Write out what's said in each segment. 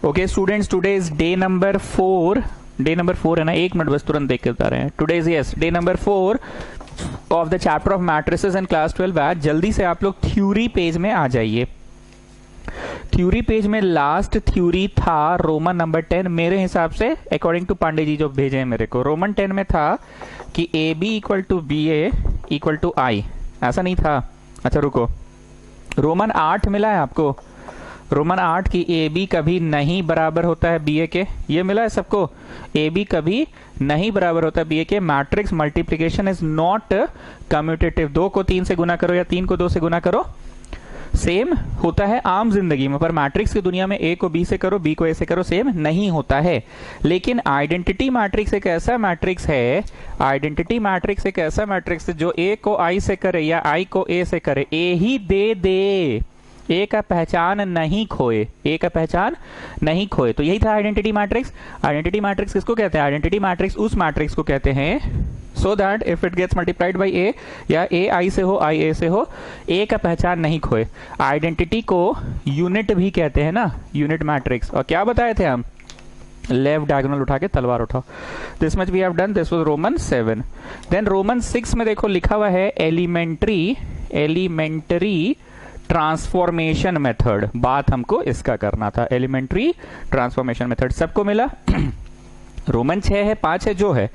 Okay students, today is day number 4. Day number 4 है ना, एक मिनट बस तुरंत देख के बता रहे हैं. Today is yes day number 4 of the chapter of matrices and class 12 batch. जल्दी से आप लोग थ्योरी पेज में आ जाइए. थ्योरी पेज में लास्ट थ्योरी था रोमन नंबर 10. मेरे हिसाब से अकॉर्डिंग टू पांडे जी जो भेजे हैं मेरे को, रोमन 10 में था कि A B equal to B A equal to I. ऐसा नहीं था? अच्छा रुको, रोमन 8 मिला है आपको. रोमन 8 की ए बी कभी नहीं बराबर होता है बी ए के. ये मिला है सबको? ए बी कभी नहीं बराबर होता है बी ए के. Matrix multiplication is not commutative. 2 को 3 से गुना करो या 3 को 2 से गुना करो, सेम होता है आम जिंदगी में. पर मैट्रिक्स की दुनिया में ए को बी से करो, बी को ए से करो, सेम नहीं होता है. लेकिन आइडेंटिटी मैट्रिक्स एक ऐसा मैट्रिक्स है, आइडेंटिटी मैट्रिक्स एक ऐसा मैट्रिक्स है जो ए को आई से करे या आई को ए से करे, ए ही दे दे, ए का पहचान नहीं खोए, ए का पहचान नहीं खोए. तो यही था आइडेंटिटी मैट्रिक्स. आइडेंटिटी मैट्रिक्स किसको कहते हैं? आइडेंटिटी मैट्रिक्स उस मैट्रिक्स को कहते हैं so that if it gets multiplied by A, या ए आई से हो आई ए से हो, ए का पहचान नहीं खोए. आइडेंटिटी को यूनिट भी कहते हैं ना, यूनिट मैट्रिक्स. और क्या बताए थे हम? लेफ्ट डायगोनल उठा के तलवार उठाओ. This much we have done. This was Roman 7. Then Roman 6 में देखो लिखा हुआ है एलिमेंट्री ट्रांसफॉर्मेशन मेथड. बात हमको इसका करना था. एलिमेंट्री ट्रांसफॉर्मेशन मेथड सबको मिला. रोमन 6 है, 5 है, जो है.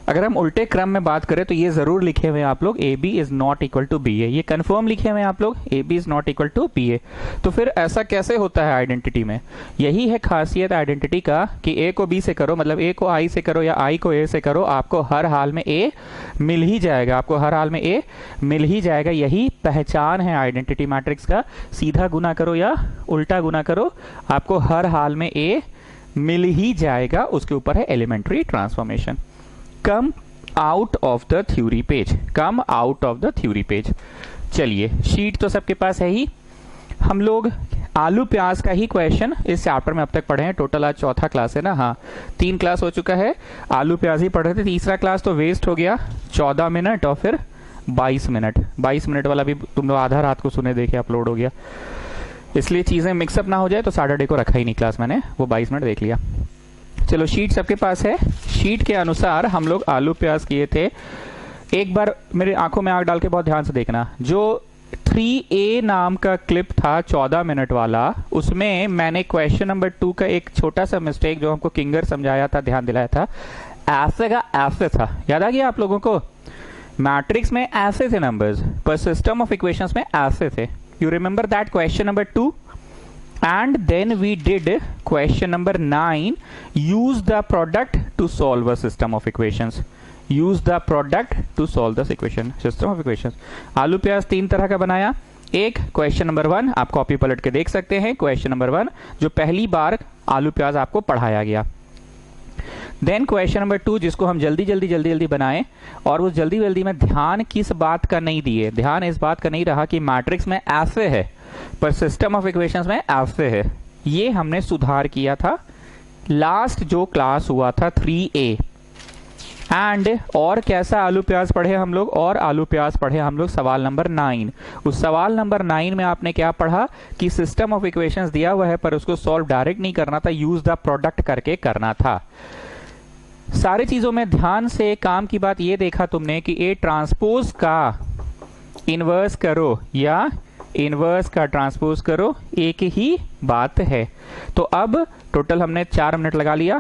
अगर हम उल्टे क्रम में बात करें तो ये जरूर लिखे हुए हैं आप लोग, A B is not equal to B A. ये कंफर्म लिखे हुए हैं आप लोग, A B is not equal to B A. तो फिर ऐसा कैसे होता है आइडेंटिटी में? यही है खासियत आइडेंटिटी का कि ए को बी से करो, मतलब ए को आई से करो या आई को ए से करो, आपको हर हाल में ए मिल ही जाएगा. आपको हर हाल में ए मिल ही जाएगा. यही पहचान है आइडेंटिटी मैट्रिक्स का. सीधा गुना करो या उल्टा गुना करो, आपको हर हाल में ए मिल ही जाएगा. उसके ऊपर है elementary transformation. Come out of the theory page, come out of the theory page. चलिए, शीट तो सबके पास है ही. हम लोग आलू प्याज का ही क्वेश्चन इस चैप्टर में अब तक पढ़े हैं. टोटल आज चौथा क्लास है ना. हाँ, 3 क्लास हो चुका है. आलू प्याज ही पढ़ रहे थे. तीसरा क्लास तो वेस्ट हो गया, 14 मिनट और फिर 22 मिनट. 22 मिनट वाला भी तुम लोग आधा रात को सुने देखे अपलोड हो गया, इसलिए चीजें मिक्सअप ना हो जाए तो सैटरडे को रखा ही नहीं क्लास मैंने, वो 22 मिनट देख लिया. चलो, शीट सबके पास है. शीट के अनुसार हम लोग आलू प्याज किए थे. एक बार मेरे आंखों में आंख डाल के बहुत ध्यान से देखना. जो 3A नाम का क्लिप था 14 मिनट वाला, उसमें मैंने क्वेश्चन नंबर 2 का एक छोटा सा मिस्टेक जो हमको किंगर समझाया था, ध्यान दिलाया था. ऐसे का ऐसे था, याद आ गया आप लोगों को? मैट्रिक्स में ऐसे थे नंबर्स, पर सिस्टम ऑफ इक्वेशंस में ऐसे थे. You remember that question number 2? And then we did question number 9. Use the product to solve a system of equations. Use the product to solve this equation, system of equations. आलू प्याज 3 तरह का बनाया. एक question number 1 आप copy पलट के देख सकते हैं. क्वेश्चन नंबर 1 जो पहली बार आलू प्याज आपको पढ़ाया गया. देन क्वेश्चन नंबर 2 जिसको हम जल्दी बनाए, और वो जल्दी में ध्यान किस बात का नहीं दिए, ध्यान इस बात का नहीं रहा कि मैट्रिक्स में ऐसे है पर सिस्टम ऑफ इक्वेशंस में ऐसे है. ये हमने सुधार किया था लास्ट जो क्लास हुआ था 3A. एंड और कैसा आलू प्याज पढ़े हम लोग? और आलू प्याज पढ़े हम लोग सवाल नंबर 9. उस सवाल नंबर 9 में आपने क्या पढ़ा कि सिस्टम ऑफ इक्वेशंस दिया हुआ है पर उसको सॉल्व डायरेक्ट नहीं करना था, यूज द प्रोडक्ट करके करना था. सारी चीजों में ध्यान से काम की बात ये देखा तुमने कि ए ट्रांसपोज का इनवर्स करो या इनवर्स का ट्रांसपोज करो, एक ही बात है. तो अब टोटल हमने 4 मिनट लगा लिया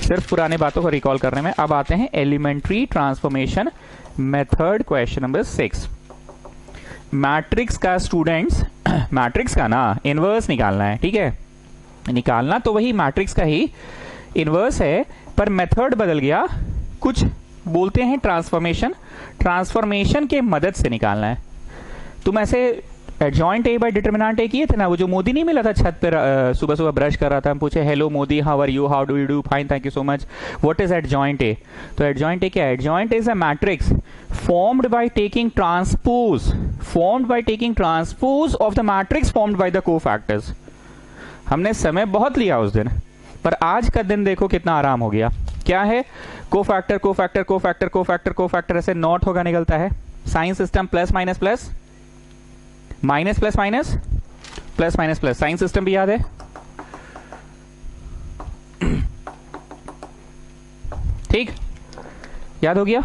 सिर्फ पुराने बातों को रिकॉल करने में. अब आते हैं elementary transformation method, question number 6. Matrix का स्टूडेंट्स, मैट्रिक्स का ना इनवर्स निकालना है, ठीक है? निकालना तो वही मैट्रिक्स का ही इनवर्स है, पर मेथड बदल गया. कुछ बोलते हैं ट्रांसफॉर्मेशन, ट्रांसफॉर्मेशन के मदद से निकालना है. तुम ऐसे adjoint A by determinant A किए थे ना? वो जो मोदी नहीं मिला था छत पे सुबह ब्रश कर रहा था, हम पूछे hello Modi, how are you, how do you do, fine thank you so much, what is adjoint A? तो एडजॉइंट ए क्या है? Adjoint is a matrix formed by taking transpose, formed by taking transpose of the matrix formed by the cofactors. हमने समय बहुत लिया उस दिन, पर आज का दिन देखो कितना आराम हो गया. क्या है? Cofactor cofactor cofactor cofactor cofactor, ऐसे नॉट होगा निकलता है. Sign system plus minus plus, minus plus minus, plus minus plus. Sign system भी याद है? ठीक, याद हो गया।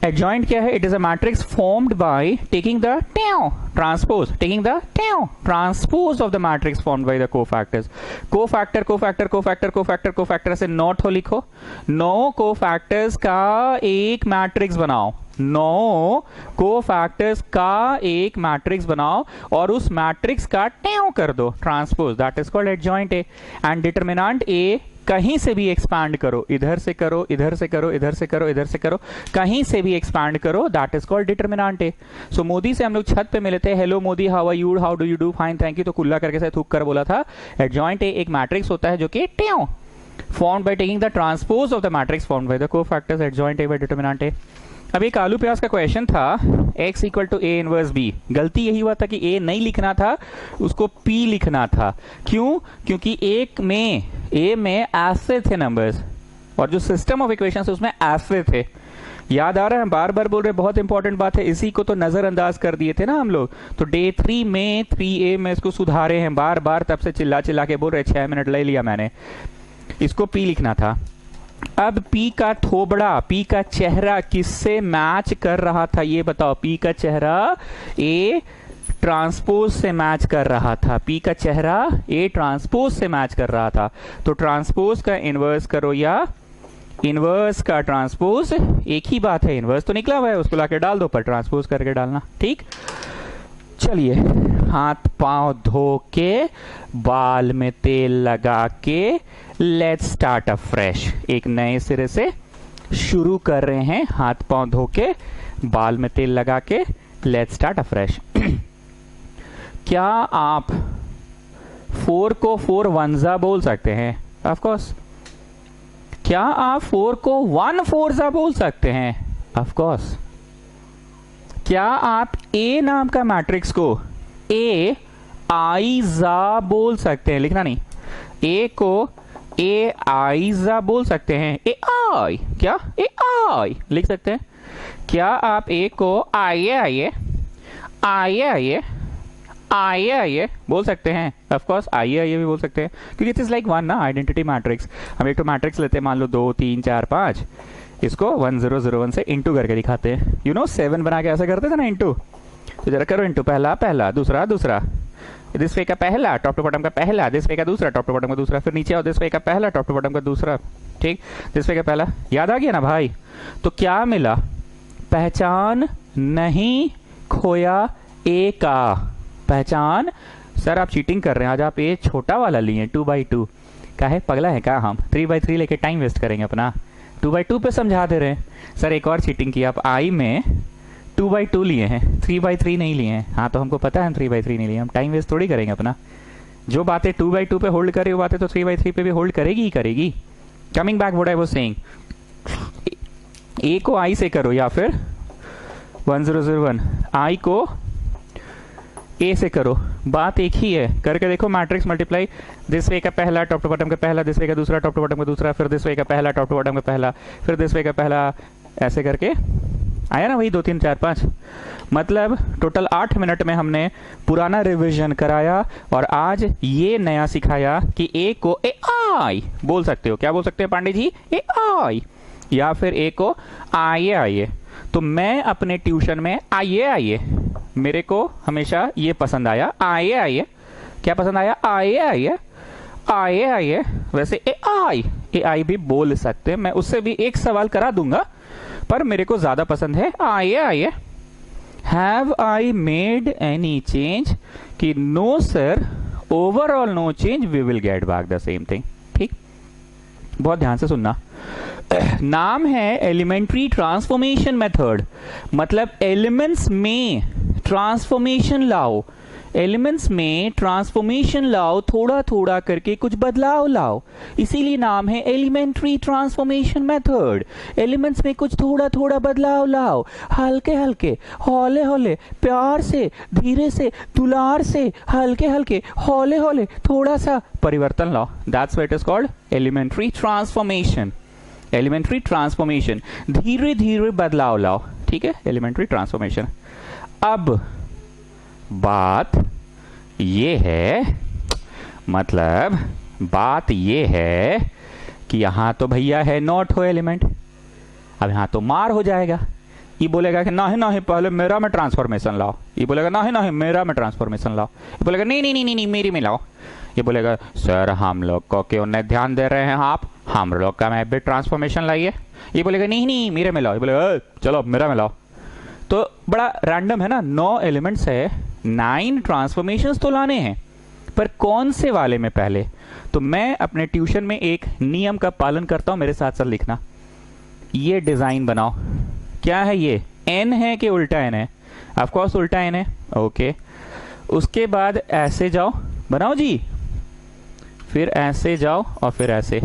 एडजॉइंट क्या है? It is a matrix formed by taking the transpose, taking the transpose of the matrix formed by the cofactors. Cofactor cofactor cofactor cofactor cofactor से नॉट हो लिखो, 9 कोफैक्टर्स का एक मैट्रिक्स बनाओ, 9 कोफैक्टर्स का एक मैट्रिक्स बनाओ और उस मैट्रिक्स का ट्याव कर दो transpose, that is called adjoint A. And determinant A कहीं से भी एक्सपैंड करो, इधर से करो, इधर से करो, इधर से करो, इधर से करो, कहीं से भी एक्सपैंड करो, that is called determinant A. So Modi से हम लोग छत पे मिले थे, hello Modi, how are you, how do you do, fine thank you, तो कुल्ला करके से थूक कर बोला था एडजॉइंट ए एक मैट्रिक्स होता है जो कि ट्याव formed by taking the transpose of the matrix formed by the cofactors adjoint A by determinant A। अब एक आलू प्याज का क्वेश्चन था, x equal to A inverse b। गलती यही हुआ था कि a नहीं लिखना था, उसको p लिखना था। क्यों? क्योंकि a में ऐसे थे नंबर्स और जो सिस्टम ऑफ इक्वेशंस उसमें ऐसे थे। याद आ रहा है? हम बार बार बोल रहे, बहुत इंपॉर्टेंट बात है, इसी को तो नजरअंदाज कर दिए थे ना हम लोग। तो डे 3 में 3a में इसको सुधारे हैं बार बार, तब से चिल्ला चिल्ला के बोल रहे, 6 मिनट ले लिया मैंने। इसको p लिखना था। अब p का थोबड़ा, p का चेहरा किससे मैच कर रहा था ये बताओ? p का चेहरा a ट्रांसपोज से मैच कर रहा था, p का चेहरा a ट्रांसपोज से मैच कर रहा था। तो ट्रांसपोज का इनवर्स करो या इनवर्स का ट्रांसपोज, एक ही बात है, इनवर्स तो निकला हुआ है, उसको लाके डाल दो, पर ट्रांसपोज करके डालना। ठीक, चलिए, हाथ पांव धो के, बाल में तेल लगा के, लेट्स स्टार्ट अ फ्रेश, एक नए सिरे से शुरू कर रहे हैं। हाथ पांव धो के, बाल में तेल लगा के, लेट्स स्टार्ट अ फ्रेश। क्या आप 4 को 4 वनजा बोल सकते हैं? Of course. क्या आप 4 को 1 फोरजा बोल सकते हैं? Of course. क्या आप ए नाम का मैट्रिक्स को ए आईजा बोल सकते हैं? लिखना नहीं, ए को ए आईजा बोल सकते हैं? ए आई, क्या ए आई लिख सकते हैं? क्या आप ए को आइए आइए आइए आइए आइए आइए बोल सकते हैं? ऑफ कोर्स आइए आइए भी बोल सकते हैं, क्योंकि इट इज लाइक वन ना, आइडेंटिटी मैट्रिक्स। हम एक तो मैट्रिक्स लेते हैं, मान लो 2 3 4 5, इसको 1 0 0 1 से इंटू करके दिखाते हैं। यू नो 7 बना के ऐसा करते थे ना इंटू, तो जरा करो इंटू, पहला पहला, दूसरा दूसरा, दिस वे का पहला टॉप टू बॉटम का पहला, दिस वे का दूसरा टॉप टू बॉटम का दूसरा, फिर नीचे आओ, दिस वे का पहला टॉप टू बॉटम का दूसरा। ठीक, दिस वे का पहला। याद आ गया ना भाई? तो क्या मिला? पहचान नहीं खोया ए का। पहचान, सर आप चीटिंग कर रहे हैं, आज आप ए छोटा वाला लिए 2/2 का है, पगला है क्या? हम 3/3 लेके टाइम वेस्ट करेंगे अपना? 2/2 पे समझा दे रहे हैं। सर एक और चीटिंग की, आप आई में 2/2 लिए हैं, 3/3 नहीं लिए हैं। हाँ तो हमको पता है हम 3/3 नहीं लिए, हम टाइम वेस्ट थोड़ी करेंगे अपना। जो बातें 2/2 पे होल्ड करे वो बातें तो 3/3 पे भी होल्ड करेगी ही करेगी। Coming back what I was saying, A को आई से करो या फिर 1001, आई को ए से करो, बात एक ही है। करके देखो, मैट्रिक्स मल्टीप्लाई, दिस वे का पहला टॉप टू बॉटम का पहला, दिस वे का दूसरा टॉप टू बॉटम का दूसरा, फिर दिस वे का पहला टॉप टू बॉटम का पहला, फिर दिस वे का पहला, ऐसे करके आया ना वही 2 3 4 5। मतलब टोटल 8 मिनट में हमने पुराना रिवीजन कराया और आज ये नया सिखाया कि ए को ए आई बोल सकते हो। क्या बोल सकते हैं पांडे जी? ए आई, या फिर ए को आइए आइए। तो मैं अपने ट्यूशन में आइए आइए, मेरे को हमेशा ये पसंद आया, आइए आइए। क्या पसंद आया? आइए आइए आइए आइए। वैसे ए आई भी बोल सकते हैं, मैं उससे भी एक सवाल करा दूंगा, पर मेरे को ज्यादा पसंद है आइए आइए। Have I made any change? कि no sir, overall no change, we will get back the same thing. ठीक, बहुत ध्यान से सुनना। नाम है एलिमेंट्री ट्रांसफॉर्मेशन मेथड, मतलब एलिमेंट्स में ट्रांसफॉर्मेशन लाओ, एलिमेंट्स में ट्रांसफॉर्मेशन लाओ, थोड़ा थोड़ा करके कुछ बदलाव लाओ, इसीलिए नाम है एलिमेंट्री ट्रांसफॉर्मेशन मेथड। एलिमेंट्स में कुछ थोड़ा थोड़ा बदलाव लाओ, हल्के हल्के, हौले हौले, प्यार से, धीरे से, दुलार से, हल्के हल्के, हौले हौले, थोड़ा सा परिवर्तन लाओ। That's what it is called elementary transformation. Elementary transformation, धीरे धीरे बदलाव लाओ। ठीक है, एलिमेंट्री ट्रांसफॉर्मेशन। अब बात ये है, मतलब बात ये है कि यहां तो भैया है नॉट हो एलिमेंट, अब यहाँ तो मार हो जाएगा। ये बोलेगा कि नहीं नहीं पहले मेरा में ट्रांसफॉर्मेशन लाओ, ये बोलेगा नहीं नहीं मेरा में ट्रांसफॉर्मेशन लाओ, ये बोलेगा नहीं नहीं नहीं नहीं मेरी में लाओ, ये बोलेगा सर हम लोग को क्यों नहीं ध्यान दे रहे हैं आप, हम लोग का में भी ट्रांसफॉर्मेशन लाइए, ये बोलेगा नहीं नहीं मेरे में लाओ, ये बोलेगा चलो मेरा में लाओ। तो बड़ा रैंडम है ना, 9 एलिमेंट्स है, 9 ट्रांसफॉर्मेशंस तो लाने हैं, पर कौन से वाले में पहले। तो मैं अपने ट्यूशन में एक नियम का पालन करता हूं, मेरे साथ साथ लिखना। ये डिजाइन बनाओ, क्या है ये, एन है कि उल्टा एन है, ऑफ कोर्स उल्टा एन है, ओके। उसके बाद ऐसे जाओ, बनाओ जी, फिर ऐसे जाओ और फिर ऐसे।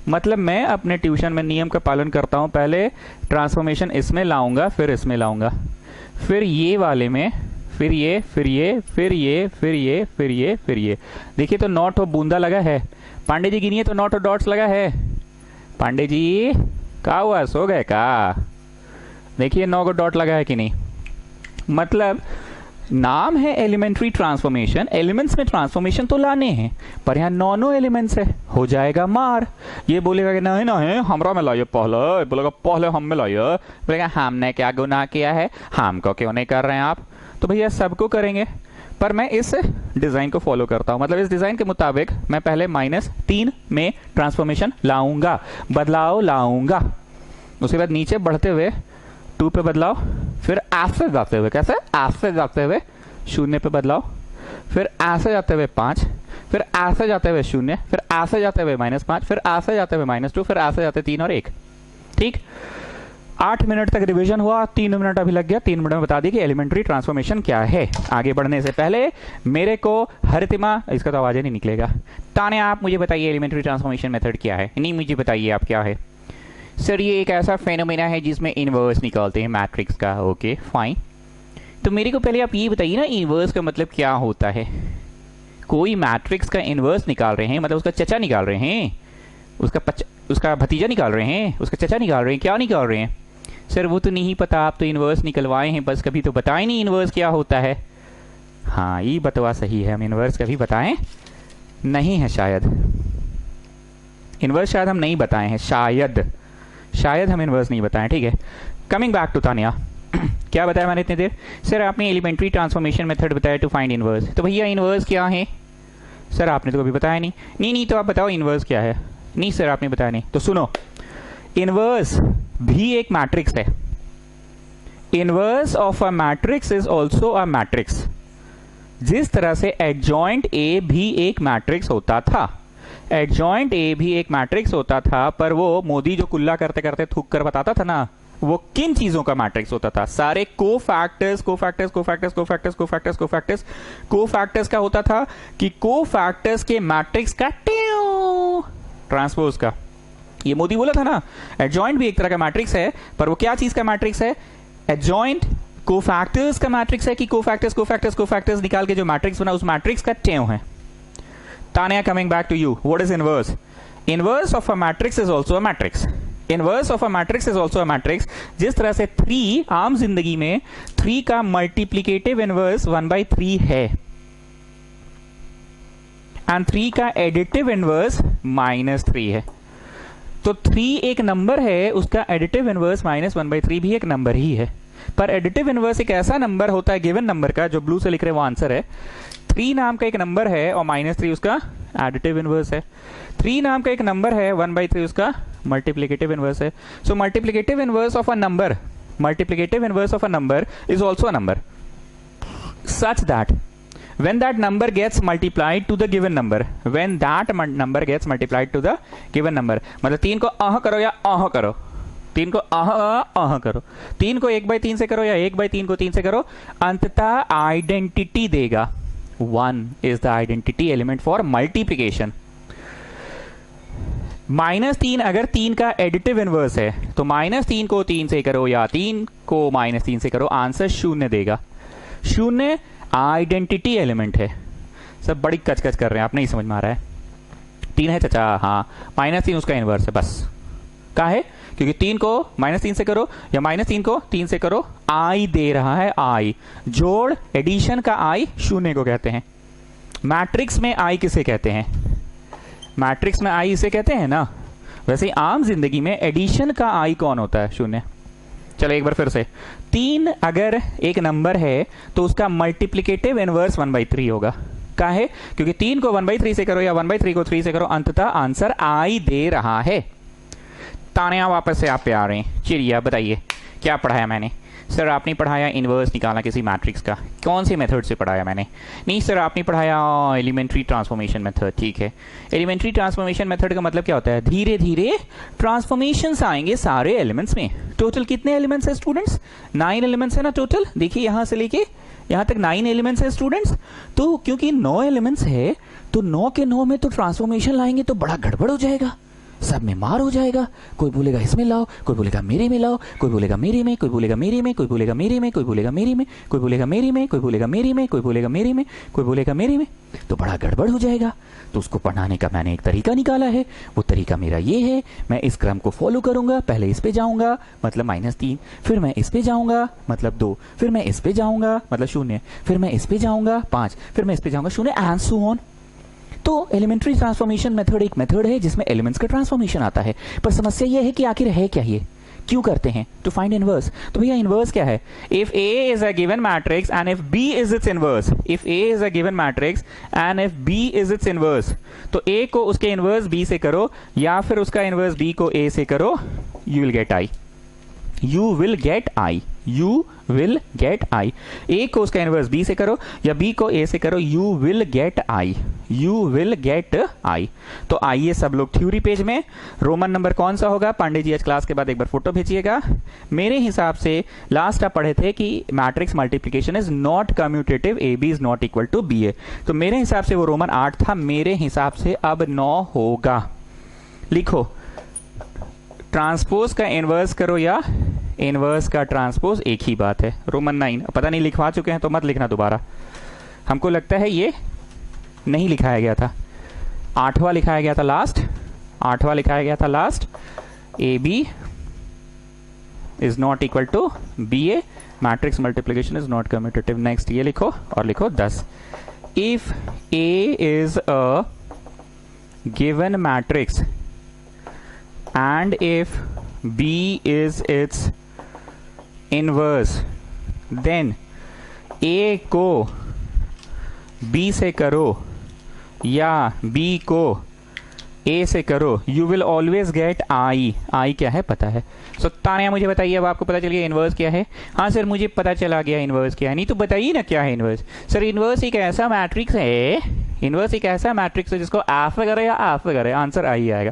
मतलब मैं अपने ट्यूशन में नियम का पालन करता हूं, पहले ट्रांसफॉर्मेशन इसमें लाऊंगा, फिर इसमें लाऊंगा, फिर ये वाले में, फिर ये, फिर ये, फिर ये, फिर ये, फिर ये, फिर ये। देखिए तो नॉट और बूंदा लगा है, पांडे जी गिनिए तो नॉट और डॉट्स लगा है। पांडे जी क्या हुआ, सो गए का? देखिए 9 को डॉट लगा है कि नहीं। मतलब नाम है एलिमेंट्री ट्रांसफॉर्मेशन, एलिमेंट्स में ट्रांसफॉर्मेशन तो लाने हैं, पर यहाँ 9 एलिमेंट्स है, हो जाएगा मार। ये बोलेगा कि नहीं नहीं हमरा में लाइए पहले, बोलेगा पहले हम में लाइए, बोलेगा हमने क्या गुनाह किया है, हमको क्यों नहीं कर रहे हैं आप। तो भैया सबको करेंगे, पर मैं इस डिजाइन को फॉलो करता हूं, मतलब इस डिजाइन के मुताबिक मैं पहले -3 में ट्रांसफॉर्मेशन लाऊंगा, बदलाव लाऊंगा। उसके बाद नीचे बढ़ते हुए 2 पे बदलाव, फिर ऐसे जाते हुए, कैसे ऐसे जाते हुए 0 पे बदलाव, फिर ऐसे जाते हुए 5, फिर ऐसे जाते हुए 0, फिर ऐसे जाते हुए -5, फिर ऐसे जाते हुए -2, फिर ऐसे जाते 3 और 1। ठीक, 8 मिनट तक रिवीजन हुआ, 3 मिनट अभी लग गया, 3 मिनट में बता दी कि एलिमेंट्री ट्रांसफॉर्मेशन क्या है। आगे बढ़ने से पहले मेरे को हरितिमा, इसका तो आवाज ही नहीं निकलेगा, ताने आप मुझे बताइए एलिमेंट्री ट्रांसफॉर्मेशन मेथड क्या है। नहीं मुझे बताइए आप क्या है। सर ये एक ऐसा फेनोमेना है जिसमें इनवर्स निकालते हैं मैट्रिक्स का। ओके फाइन, तो मेरे को पहले आप ये बताइए ना इनवर्स का मतलब क्या होता है। कोई मैट्रिक्स का इनवर्स निकाल रहे हैं, मतलब उसका चचा निकाल रहे हैं, उसका भतीजा निकाल रहे हैं, उसका चचा निकाल रहे हैं, क्या निकाल रहे हैं। सर वो तो नहीं पता, आप तो इनवर्स निकलवाए हैं, बस कभी तो बताए नहीं इनवर्स क्या होता है। हाँ ये बतवा सही है, हम इनवर्स कभी बताएं नहीं है, शायद इनवर्स शायद हम नहीं बताए हैं, शायद हम इनवर्स नहीं बताएं। ठीक है, कमिंग बैक टू तानिया, क्या बताया मैंने इतनी देर। सर आपने एलिमेंट्री ट्रांसफॉर्मेशन मेथड बताया टू फाइंड इनवर्स, तो भैया इनवर्स क्या है। सर आपने तो कभी बताया नहीं। नहीं तो आप बताओ इनवर्स क्या है। नहीं सर आपने बताया नहीं, तो सुनो, इनवर्स भी एक मैट्रिक्स है। Inverse of a matrix is also a matrix. जिस तरह से एडजॉइंट ए भी एक मैट्रिक्स होता था, एडजॉइंट ए भी एक मैट्रिक्स होता था, पर वो मोदी जो कुल्ला करते करते थूक कर बताता था ना, वो किन चीजों का मैट्रिक्स होता था, सारे कोफैक्टर्स का होता था, कि कोफैक्टर्स के मैट्रिक्स का ट्रांसपोज का। ये मोदी बोला था ना, एडजॉइंट भी एक तरह का मैट्रिक्स है, पर वो क्या चीज का मैट्रिक्स है, एडजॉइंट कोफैक्टर्स का मैट्रिक्स है, कि कोफैक्टर्स निकाल के जो मैट्रिक्स बना उस मैट्रिक्स का ट्यों है। Tania coming back to you, what is inverse. Inverse of a matrix is also a matrix. Inverse of a matrix is also a matrix. जिस तरह से 3 आम जिंदगी में 3 का मल्टीप्लीकेटिव इनवर्स 1/3 है, एंड 3 का एडिटिव इनवर्स -3 है। तो 3 एक नंबर है, उसका एडिटिव इनवर्स -1/3 भी एक नंबर ही है, पर एडिटिव इनवर्स एक ऐसा नंबर होता है गिवन नंबर का, जो ब्लू से लिख रहे वो आंसर है। 3 नाम का एक नंबर है और -3 उसका एडिटिव इनवर्स है। 3 नाम का एक नंबर है, 1/3 उसका मल्टीप्लिकेटिव इनवर्स है। So multiplicative inverse of a number, multiplicative inverse of a number is also a number, such that when that number gets multiplied to the given number, when that number gets multiplied to the given number, मतलब 3 को करो या करो, 3 को करो, 3 को 1/3 से करो या 1/3 को 3 से करो, अंततः आइडेंटिटी देगा। 1 is the identity element for multiplication। -3 अगर 3 का एडिटिव इनवर्स है, तो -3 को 3 से करो या 3 को -3 से करो, आंसर 0 देगा। 0 आइडेंटिटी एलिमेंट है। सब बड़ी कचकच कर रहे हैं, आप नहीं समझ में आ रहा है। 3 है चचा, हाँ, -3 उसका इनवर्स है, बस क्या है, क्योंकि 3 को -3 से करो या -3 को 3 से करो, आई दे रहा है, आई जोड़ एडिशन का आई 0 को कहते हैं। मैट्रिक्स में आई किसे कहते हैं, मैट्रिक्स में आई इसे कहते हैं ना, वैसे ही आम जिंदगी में एडिशन का आई कौन होता है? शून्य। चलो एक बार फिर से, 3 अगर एक नंबर है तो उसका मल्टीप्लिकेटिव इनवर्स 1/3 होगा। क्या है? क्योंकि 3 को 1/3 से करो या 1/3 को 3 से करो, अंततः आंसर आई दे रहा है। तानिया वापस से आप पे आ रहे हैं। चिड़िया बताइए क्या पढ़ाया मैंने? सर आपने पढ़ाया इन्वर्स निकालना किसी मैट्रिक्स का। कौन से मेथड से पढ़ाया मैंने? नहीं सर आपने पढ़ाया एलिमेंट्री ट्रांसफॉर्मेशन मेथड। ठीक है, एलिमेंट्री ट्रांसफॉर्मेशन मेथड का मतलब क्या होता है? धीरे धीरे ट्रांसफॉर्मेशंस आएंगे सारे एलिमेंट्स में। टोटल कितने एलिमेंट्स है स्टूडेंट्स? 9 एलिमेंट्स है ना टोटल। देखिए यहां से लेके यहां तक 9 एलिमेंट्स है स्टूडेंट्स। तो क्योंकि 9 एलिमेंट्स है तो 9 के 9 में तो ट्रांसफॉर्मेशन लाएंगे तो बड़ा गड़बड़ हो जाएगा, सब में मार हो जाएगा। कोई बोलेगा इसमें लाओ, कोई बोलेगा मेरे में लाओ, कोई बोलेगा मेरे में, कोई बोलेगा मेरे में, कोई बोलेगा मेरे में, कोई बोलेगा मेरे में, कोई बोलेगा मेरे में, कोई बोलेगा मेरे में, कोई बोलेगा मेरे में, कोई बोलेगा मेरे में, तो बड़ा गड़बड़ हो जाएगा। तो उसको पढ़ाने का मैंने एक तरीका निकाला है। वो तरीका मेरा ये है, मैं इस क्रम को फॉलो करूंगा। पहले इस पे जाऊंगा मतलब -3, फिर मैं इस पे जाऊंगा मतलब 2, फिर मैं इस पे जाऊंगा मतलब 0, फिर मैं इस पे जाऊंगा 5, फिर मैं इस पे जाऊंगा 0 एंड सो ऑन। तो एलिमेंट्री ट्रांसफॉर्मेशन मेथड एक मेथड है जिसमें एलिमेंट्स का ट्रांसफॉर्मेशन आता है। पर समस्या यह है कि आखिर है क्या ये, क्यों करते हैं? To find inverse. तो भैया इनवर्स क्या है? If A is a given matrix and if B is its inverse, if A is a given matrix and if B is its inverse, तो A को उसके इनवर्स B से करो या फिर उसका इनवर्स B को A से करो, you will get I. You will get I, you will get I. A को उसका इनवर्स बी से करो या बी को ए से करो, you will get I, you will get I. तो आइए सब लोग थ्योरी पेज में, रोमन नंबर कौन सा होगा? पांडे जी आज क्लास के बाद एक बार फोटो भेजिएगा। मेरे हिसाब से लास्ट आप पढ़े थे कि matrix multiplication is not commutative, A B is not equal to B A. तो मेरे हिसाब से वो रोमन 8 था, मेरे हिसाब से अब 9 होगा। लिखो, ट्रांसपोज का इनवर्स करो या इनवर्स का ट्रांसपोज, एक ही बात है। रोमन 9 पता नहीं लिखवा चुके हैं तो मत लिखना दोबारा, हमको लगता है ये नहीं लिखाया गया था। 8वां लिखाया गया था लास्ट, 8वां लिखाया गया था last. A B is not equal to B A, matrix multiplication is not commutative. Next ये लिखो और लिखो 10। If A is a given matrix and if B is its inverse, then A को B से करो या B को A से करो, you will always get I। I क्या है पता है? सो तानिया मुझे बताइए, अब आपको पता चल गया इनवर्स क्या है? हाँ सर मुझे पता चला गया इनवर्स क्या है। नहीं तो बताइए ना क्या है इनवर्स। सर इनवर्स एक ऐसा मैट्रिक्स है, इनवर्स एक ऐसा मैट्रिक्स है जिसको एफ करे या एफ करे, आंसर आई आएगा।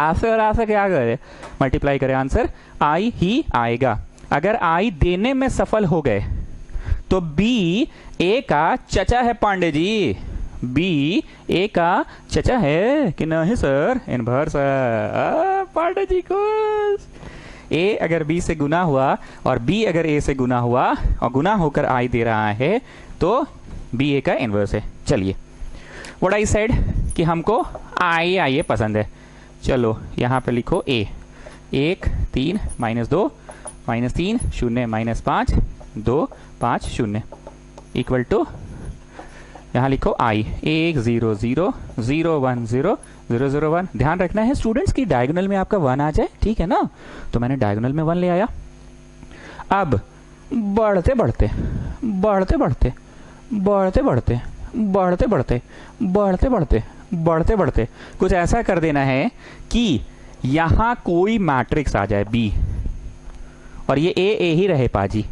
एफ और एफ क्या करे? मल्टीप्लाई करे, आंसर आई ही आएगा। अगर आई देने में सफल हो गए तो बी ए का चचा है पांडे जी, बी ए का चचा है कि नहीं सर? इनवर्स पांडे जी को ए अगर बी से गुना हुआ और बी अगर ए से गुना हुआ और गुना होकर आई दे रहा है तो बी ए का इनवर्स है। चलिए, व्हाट आई सेड कि हमको आई आई पसंद है। चलो यहां पे लिखो ए, 1 3 -2 -3 0 -5 2 5 0 इक्वल टू यहां लिखो आई 1 0 0 0 1 0 0 0 1। ध्यान रखना है स्टूडेंट्स की डायगोनल में आपका 1 आ जाए, ठीक है ना? तो मैंने डायगोनल में 1 ले आया। अब बढ़ते बढ़ते बढ़ते बढ़ते बढ़ते बढ़ते बढ़ते बढ़ते बढ़ते बढ़ते बढ़ते बढ़ते कुछ ऐसा कर देना है कि यहां कोई मैट्रिक्स आ जाए बी और ये ए ही रहे पाजी,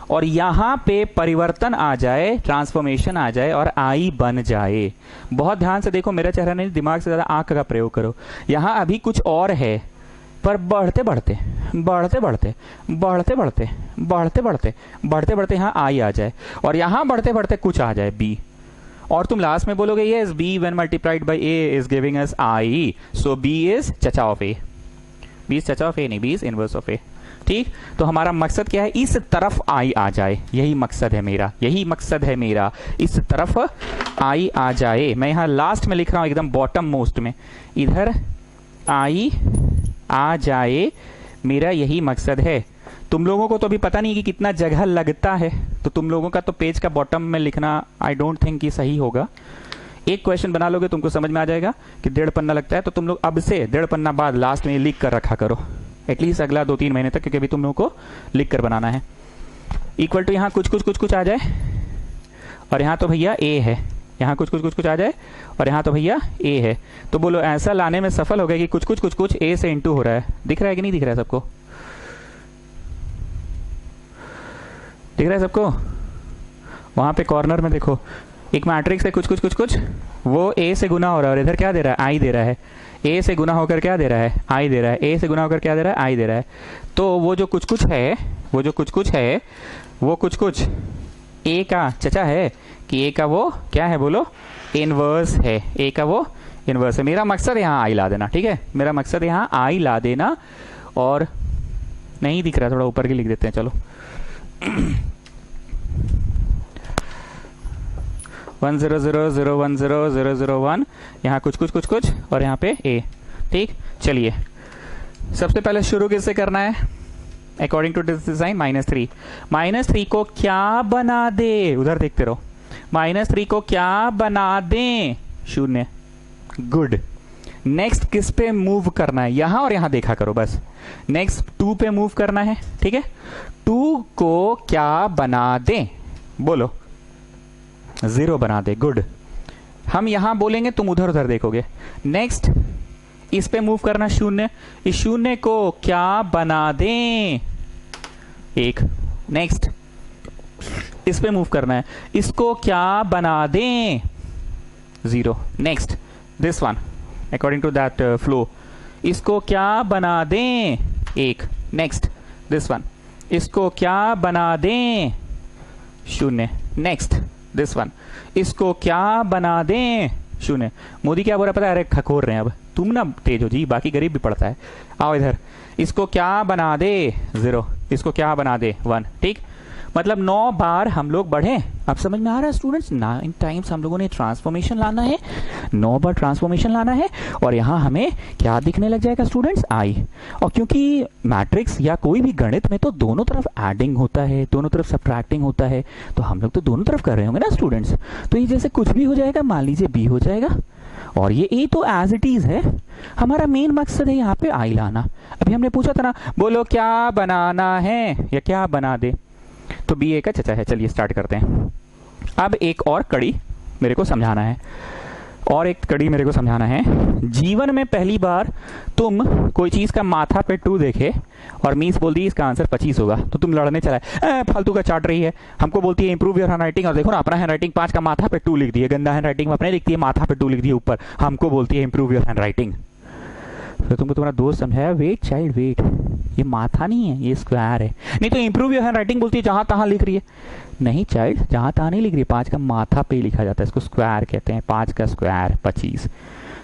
और यहां पे परिवर्तन आ जाए, ट्रांसफॉर्मेशन आ जाए और आई बन जाए। बहुत ध्यान से देखो, मेरा चेहरा नहीं, दिमाग से ज्यादा आंख का प्रयोग करो। यहां अभी कुछ और है पर बढ़ते बढ़ते बढ़ते बढ़ते बढ़ते बढ़ते बढ़ते बढ़ते बढ़ते बढ़ते यहां आई आ जाए और यहां बढ़ते बढ़ते कुछ आ जाए बी, और तुम लास्ट में बोलोगे yes B when multiplied by A is giving us I, so B is चचा ऑफ ए। बी इज चचा ऑफ ए नहीं, B is inverse of A. ठीक, तो हमारा मकसद क्या है? इस तरफ आई आ जाए, यही मकसद है मेरा, यही मकसद है मेरा, इस तरफ आई आ जाए। मैं यहां लास्ट में लिख रहा हूं एकदम बॉटम मोस्ट में, इधर आई आ जाए, मेरा यही मकसद है। तुम लोगों को तो अभी पता नहीं कि कितना जगह लगता है, तो तुम लोगों का तो पेज का बॉटम में लिखना आई डोंट थिंक कि सही होगा। एक क्वेश्चन बना लोगे तुमको समझ में आ जाएगा कि 1.5 पन्ना लगता है, तो तुम लोग अब से 1.5 पन्ना बाद लास्ट में लिख कर रखा करो एटलीस्ट अगला 2-3 महीने तक, क्योंकि अभी तुम लोगों को लिख कर बनाना है। इक्वल टू यहाँ कुछ आ जाए और यहाँ तो भैया ए है, यहाँ कुछ आ जाए और यहाँ तो भैया ए है। तो बोलो ऐसा लाने में सफल हो गया कि कुछ ए से इंटू हो रहा है। दिख रहा है कि नहीं दिख रहा है सबको? दिख रहा है सबको? वहां पे कॉर्नर में देखो एक मैट्रिक्स है कुछ वो ए से गुना हो रहा है और इधर क्या दे रहा है? आई दे रहा है। ए से गुना होकर क्या दे रहा है? आई दे रहा है। ए से गुना होकर क्या दे रहा है? आई दे रहा है। तो वो जो कुछ है वो कुछ ए का चचा है कि ए का वो क्या है? बोलो इनवर्स है। ए का वो इनवर्स है। मेरा मकसद यहाँ आई ला देना, ठीक है? मेरा मकसद यहाँ आई ला देना। और नहीं दिख रहा, थोड़ा ऊपर के लिख देते हैं, चलो 10000100001 यहाँ कुछ और यहाँ पे ए। ठीक, चलिए सबसे पहले शुरू किससे करना है? अकॉर्डिंग टू दिस डिजाइन -3 को क्या बना दे? उधर देखते रहो। -3 को क्या बना दे? 0। गुड। नेक्स्ट किस पे मूव करना है? यहां और यहां देखा करो बस। नेक्स्ट 2 पे मूव करना है, ठीक है? 2 को क्या बना दे? बोलो 0 बना दे। गुड। हम यहां बोलेंगे, तुम उधर उधर देखोगे। नेक्स्ट इस पे मूव करना 0। इस 0 को क्या बना दे? 1। नेक्स्ट इस पे मूव करना है, इसको क्या बना दे? 0। Next this one according to that flow, इसको क्या बना दे? 1। नेक्स्ट दिस वन, इसको क्या बना दे? 0। नेक्स्ट दिस वन, इसको क्या बना दे? 0। मोदी क्या बोल रहा पता है? अरे खखोर रहे हैं अब, तुम ना तेज हो जी, बाकी गरीब भी पड़ता है। आओ इधर, इसको क्या बना दे? 0। इसको क्या बना दे? 1। ठीक, मतलब 9 बार हम लोग बढ़े। अब समझ में आ रहा है स्टूडेंट्स? 9 टाइम्स हम लोगों ने ट्रांसफॉर्मेशन लाना है, 9 बार ट्रांसफॉर्मेशन लाना है। और यहाँ हमें क्या दिखने लग जाएगा स्टूडेंट्स? आई। और क्योंकि मैट्रिक्स या कोई भी गणित में तो दोनों तरफ एडिंग होता है, दोनों तरफ सब्ट्रैक्टिंग होता है, तो हम लोग तो दोनों तरफ कर रहे होंगे ना स्टूडेंट्स। तो ये जैसे कुछ भी हो जाएगा, मान लीजिए बी हो जाएगा और ये ए तो एज इट इज है। हमारा मेन मकसद है यहाँ पे आई लाना। अभी हमने पूछा था ना, बोलो क्या बनाना है या क्या बना दे? तो बी ए का चचा है। चलिए स्टार्ट करते हैं। अब एक और कड़ी मेरे को समझाना है, जीवन में पहली बार तुम कोई चीज का माथा पे 2 देखे और मीस बोल दी इसका आंसर 25 होगा, तो तुम लड़ने चलाए, फालतू का चाट रही है। हमको बोलती है इंप्रूव योर हैंडराइटिंग, और देखो ना अपना हैंडराइटिंग 5 का माथा पे 2 लिख दिए, गंदा हैंडराइटिंग अपने लिखती है, माथा पे 2 लिख दिए ऊपर। हमको बोलती है इंप्रूव योर हैंडराइटिंग। तो तुमको तुम्हारा दोस्त समझाया, वेट चाइल्ड वेट, ये माथा नहीं है, ये स्क्वायर है। नहीं तो इंप्रूव योर हैंडराइटिंग बोलती है जहां तहां लिख रही है। नहीं चाइल्ड, जहां तहां नहीं लिख रही है, 5 का माथा पे लिखा जाता है, इसको स्क्वायर कहते हैं। 5 का स्क्वायर 25।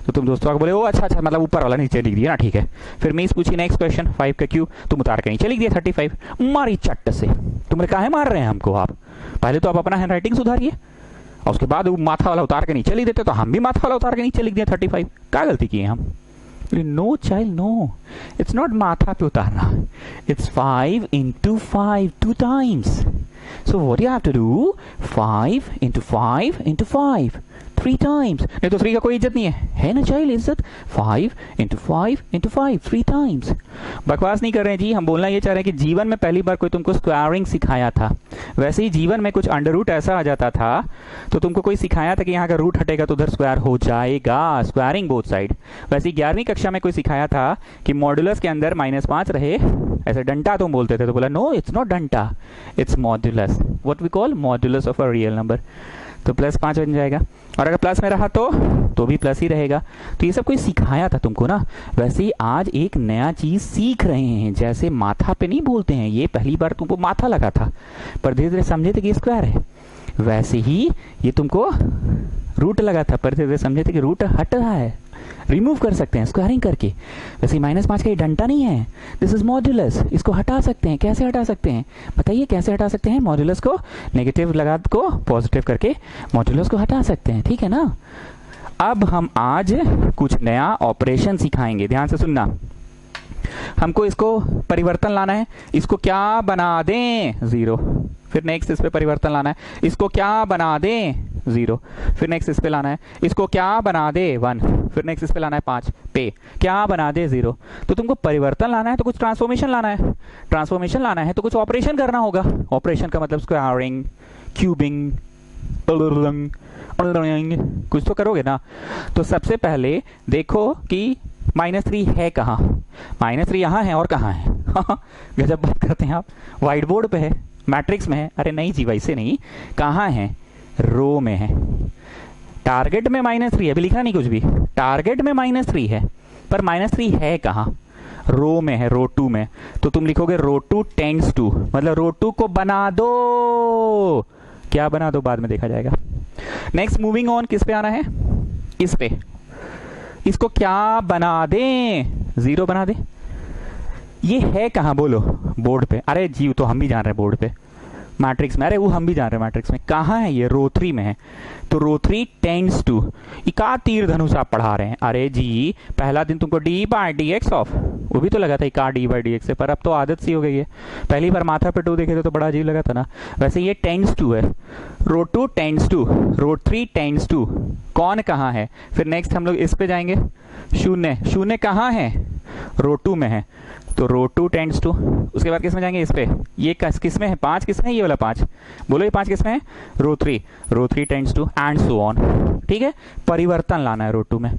तो तुम दोस्तों आगे बोले ओ अच्छा मतलब ऊपर वाला नीचे लिख दिया ना, ठीक है। फिर मीस पूछी नेक्स्ट क्वेश्चन, 5 का क्यू तुम उतार के नीचे लिख दिया 35। मारी चट्ट से। तुमने काहे मार रहे हैं हमको? आप पहले तो आप अपना हैंडराइटिंग सुधारिए और उसके बाद माथा वाला उतार के नीचे लिख देते। तो हम भी माथा वाला उतार के नीचे लिख दिया 35। क्या गलती की है हम? No child, no, it's not माथा पे उतारना, it's 5 into 5 2 times. So what you have to do, 5 into 5 into 5 3 times. नहीं तो 3 का कोई इज्जत नहीं है ना चाइल्ड? इज्जत 5 into 5 into 5 3 times. बकवास नहीं कर रहे हैं जी, हम बोलना ये चाह रहे हैं कि जीवन में पहली बार कोई तुमको स्क्वायरिंग सिखाया था, वैसे ही जीवन में कुछ अंडर रूट ऐसा आ जाता था तो तुमको कोई सिखाया था कि यहाँ का रूट हटेगा तो उधर स्क्वायर हो जाएगा, स्क्वायरिंग बोथ साइड। वैसे 11वीं कक्षा में कोई सिखाया था कि मॉड्यूलस के अंदर -5 रहे, ऐसे डंटा तुम बोलते थे, तो बोला नो इट्स नॉट डंटा, it's modulus, what we call modulus of a real number. तो +5 बन जाएगा, और अगर प्लस में रहा तो भी प्लस ही रहेगा। तो ये सब कोई सिखाया था तुमको ना। वैसे ही आज एक नया चीज सीख रहे हैं, जैसे माथा पे नहीं बोलते हैं, ये पहली बार तुमको माथा लगा था पर धीरे धीरे समझे थे कि स्क्वायर है। वैसे ही ये तुमको रूट लगा था पर धीरे धीरे समझे थे कि रूट हट रहा है, रिमूव कर सकते हैं स्क्वायरिंग करके। वैसे -5 का ये डंटा नहीं है, दिस इज मॉड्यूलस, इसको हटा सकते हैं। कैसे हटा सकते हैं बताइए? कैसे हटा सकते हैं? मॉड्यूलस को नेगेटिव लगा को पॉजिटिव करके मॉड्यूलस को हटा सकते हैं, ठीक है ना। अब हम आज कुछ नया ऑपरेशन सिखाएंगे, ध्यान से सुनना। हमको इसको परिवर्तन लाना है, इसको क्या बना दें? 0। फिर नेक्स्ट इस पे परिवर्तन लाना है, इसको क्या बना दें? 0, फिर नेक्स्ट इस पे लाना है, इसको क्या बना दे 1, फिर नेक्स्ट इस पे लाना है 5 पे, क्या बना दे 0। तो तुमको परिवर्तन लाना है तो कुछ ट्रांसफॉर्मेशन लाना है, ट्रांसफॉर्मेशन लाना है तो कुछ ऑपरेशन करना होगा। ऑपरेशन का मतलब स्क्वायरिंग, क्यूबिंग, कुछ तो करोगे ना। तो सबसे पहले देखो कि -3 है कहाँ, -3 यहाँ है और कहाँ है गजब बात करते हैं आप, व्हाइट बोर्ड पे है, मैट्रिक्स में है। अरे नहीं जी, वैसे नहीं, कहाँ है, रो में है। टारगेट में -3 है, अभी लिखा नहीं कुछ भी, टारगेट में -3 है, पर -3 है कहाँ, रो में है, रो 2 में। तो तुम लिखोगे रो 2 टेंड्स टू, मतलब रो 2 को बना दो, क्या बना दो बाद में देखा जाएगा। नेक्स्ट मूविंग ऑन, किस पे आना है, इस पे, इसको क्या बना दें, 0 बना दे। ये है कहाँ बोलो, बोर्ड पे। अरे जी तो हम भी जान रहे हैं बोर्ड पे, मैट्रिक्स में, अरे वो हम भी जान रहे हैं मैट्रिक्स में। कहाँ है ये, रो 3 में है। तो रो 3 टेंड्स टू, इका तीर धनुष आप पढ़ा रहे हैं। अरे जी पहला दिन तुमको D by D X of, वो भी तो लगा था इका डी बाय डी एक्स से, पर अब तो आदत सी हो गई है। पहली बार माथा पे 2 देखे थे तो बड़ा अजीब लगा था ना। वैसे ये टेंड्स टू है, row 2 tends to, row 3 tends to, कौन कहाँ है। फिर नेक्स्ट हम लोग इस पे जाएंगे, शून्य, शून्य कहाँ है, रो 2 में है, तो रो 2 टेंड्स टू। उसके बाद किस में जाएंगे, इस पे, ये किस में है, 5 किस में है, ये वाला 5, बोलो ये 5 किस में है, row 3 tends to and so on. ठीक है, परिवर्तन लाना है रो 2 में।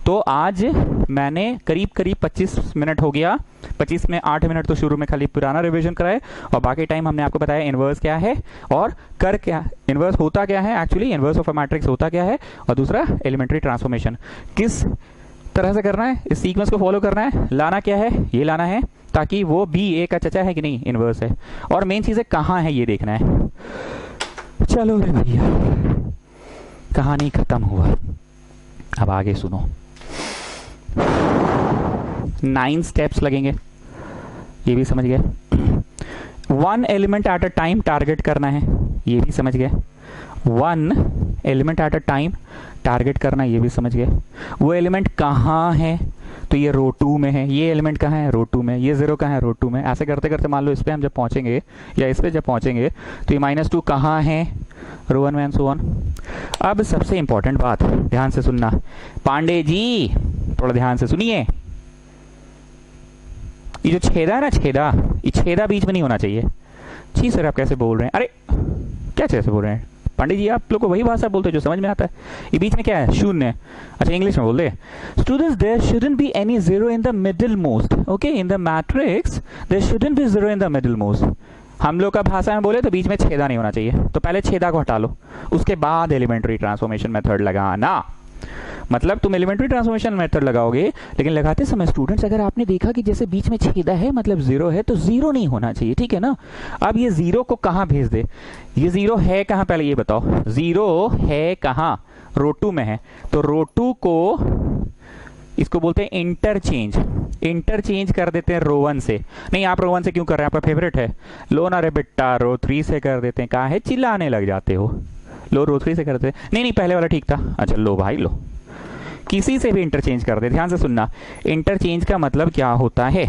तो आज मैंने करीब 25 मिनट हो गया, 25 में 8 मिनट तो शुरू में खाली पुराना रिवीजन कराए, और बाकी टाइम हमने आपको बताया इनवर्स क्या है और कर क्या, इनवर्स होता क्या है, actually inverse of a matrix होता क्या है, और दूसरा एलिमेंट्री ट्रांसफॉर्मेशन किस तरह से करना है, इस सीक्वेंस को फॉलो करना है। लाना क्या है, ये लाना है ताकि वो भी ए का चचा है कि नहीं, इनवर्स है, और मेन चीज है कहाँ है ये देखना है। चलो रे भैया, कहानी खत्म हुआ, अब आगे सुनो। 9 स्टेप्स लगेंगे, ये भी समझ गए। 1 element at a time target करना है, ये भी समझ गए। 1 element at a time target करना, ये भी समझ गए। वो एलिमेंट कहाँ है, तो ये रो 2 में है, ये एलिमेंट कहाँ है, रो 2 में, ये 0 कहाँ है, रो 2 में। ऐसे करते करते मान लो इस पे हम जब पहुंचेंगे या इस पे जब पहुंचेंगे तो ये -2 कहाँ है, रो 1 में एंड सो ऑन। अब सबसे इंपॉर्टेंट बात ध्यान से सुनना, पांडे जी थोड़ा ध्यान से सुनिए। ये जो छेदा है ना, छेदा, ये छेदा बीच में नहीं होना चाहिए। जी सर आप कैसे बोल रहे हैं, अरे क्या कैसे बोल रहे हैं पांडे जी, आप लोग को वही भाषा बोलते हैं जो समझ में आता है। ये बीच में क्या है, शून्य। अच्छा इंग्लिश में बोल दे, students there shouldn't be any zero in the middle most, okay, in the matrix there shouldn't be zero in the middle most. हम लोग का भाषा में बोले तो बीच में छेदा नहीं होना चाहिए, तो पहले छेदा को हटा लो, उसके बाद एलिमेंट्री ट्रांसफॉर्मेशन मेथड लगाना। मतलब तुम एलिमेंट्री ट्रांसफॉर्मेशन मेथड लगाओगे, लेकिन लगाते समय स्टूडेंट्स अगर आपने देखा कि जैसे बीच में छेदा है मतलब 0 है, तो 0 नहीं होना चाहिए, ठीक है ना। अब ये 0 को कहां भेज दे, ये 0 है कहां, पहले ये बताओ 0 है कहां, रो 2 में है। तो रो 2 को इसको बोलते हैं इंटरचेंज, इंटरचेंज कर देते हैं रो 1 से। नहीं आप रो 1 से क्यों कर रहे हैं, आपका फेवरेट है, लो ना रे बेटा, रो 3 से कर देते हैं। कहा है चिल्लाने लग जाते हो, लो रो 3 से करते हैं। नहीं पहले वाला ठीक था, अच्छा लो भाई लो, किसी से भी इंटरचेंज कर दे। ध्यान से सुनना, इंटरचेंज का मतलब क्या होता है,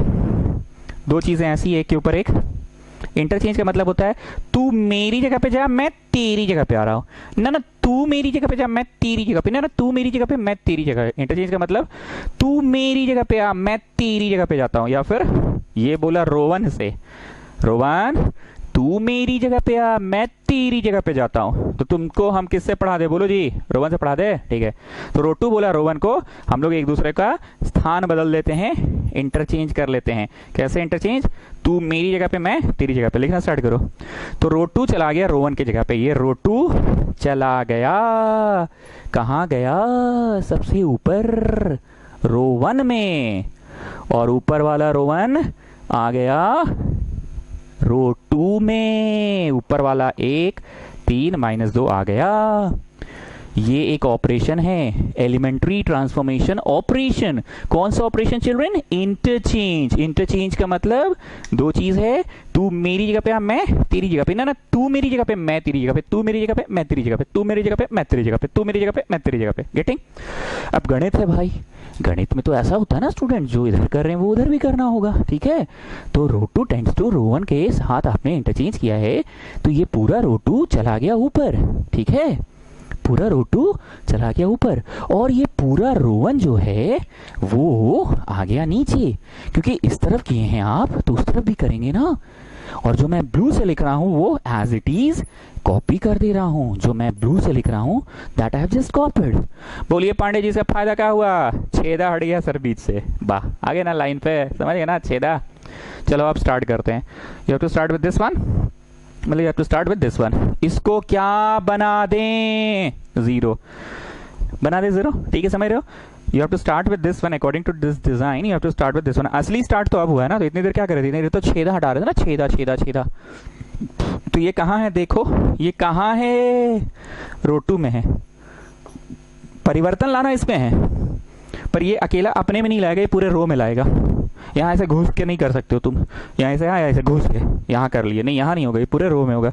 2 चीजें ऐसी एक के ऊपर एक। इंटरचेंज का मतलब होता है तू मेरी जगह पे जा, मैं तेरी जगह पे आ रहा हूं, ना तू मेरी जगह पे जा, मैं तेरी जगह पे, ना तू मेरी जगह पे, मैं तेरी जगह। इंटरचेंज का मतलब तू मेरी जगह पे आ, मैं तेरी जगह पे जाता हूं। या फिर ये बोला रोवन से, रोवन तू मेरी जगह पे आ, मैं तेरी जगह पे जाता हूं। तो तुमको हम किससे पढ़ा दे, बोलो जी, रोवन से पढ़ा दे, ठीक है। तो रो 2 बोला रोवन को, हम लोग एक दूसरे का स्थान बदल देते हैं, इंटरचेंज कर लेते हैं। कैसे इंटरचेंज, तू मेरी जगह पे, मैं तेरी जगह पे। लिखना स्टार्ट करो। तो रो 2 चला गया रोवन की जगह पे, ये रो 2 चला गया, कहां गया, सबसे ऊपर रो 1 में, और ऊपर वाला रोवन आ गया रो 2 में, ऊपर वाला 1 3 -2 आ गया। ये एक ऑपरेशन है, एलिमेंट्री ट्रांसफॉर्मेशन ऑपरेशन। कौन सा ऑपरेशन चिल्ड्रन, इंटरचेंज। इंटरचेंज का मतलब 2 चीज है, तू मेरी जगह पे, मैं तेरी जगह पे, ना तू मेरी जगह पे, मैं तेरी जगह पे, तू मेरी जगह पे, मैं तेरी जगह पे, तू मेरी जगह पे, मैं तेरी जगह पे, तू मेरी जगह पे, मैं तेरी जगह पे। गेटिंग। अब गणित है भाई, गणित में तो ऐसा होता है ना स्टूडेंट, जो इधर कर रहे हैं वो उधर भी करना होगा, ठीक है। तो रो 2 टेंड्स टू रो 1 के साथ आपने इंटरचेंज किया है, तो ये पूरा रो 2 चला गया ऊपर, ठीक है। पूरा रो 2 चला गया ऊपर और ये पूरा रो 1 जो है वो आ गया नीचे, क्योंकि इस तरफ किए हैं आप तो उस तरफ भी करेंगे ना। और जो मैं ब्लू से लिख रहा हूं वो एज इट इज कॉपी कर दे रहा हूं, जो मैं ब्लू से लिख रहा हूं that I have just copied. बोलिए पांडे जी, से फायदा क्या हुआ? छेदा हट गया सर बीच से। वाह, आगे ना लाइन पे, समझ गए ना छेदा। चलो आप स्टार्ट करते हैं। You have to start with this one, मतलब you have to start with this one. इसको क्या बना दें? 0 बना दे 0, ठीक है, समझ रहे हो? You have to start with this one according to this design, you have to start with this one. असली स्टार्ट तो अब हुआ है ना, तो इतनी देर क्या कर रहे थे? इतनी देर तो छेदा हटा रहे थे ना, छेदा छेदा छेदा। तो ये कहाँ है? देखो ये कहाँ है? रो 2 में है। परिवर्तन लाना इसमें है, पर ये अकेला अपने में नहीं लाएगा, ये पूरे रो में लाएगा। यहाँ ऐसे घुस के नहीं कर सकते हो तुम, यहाँ ऐसे आया ऐसे घुस के यहाँ कर लिए, नहीं यहाँ नहीं होगा, ये पूरे रो में होगा।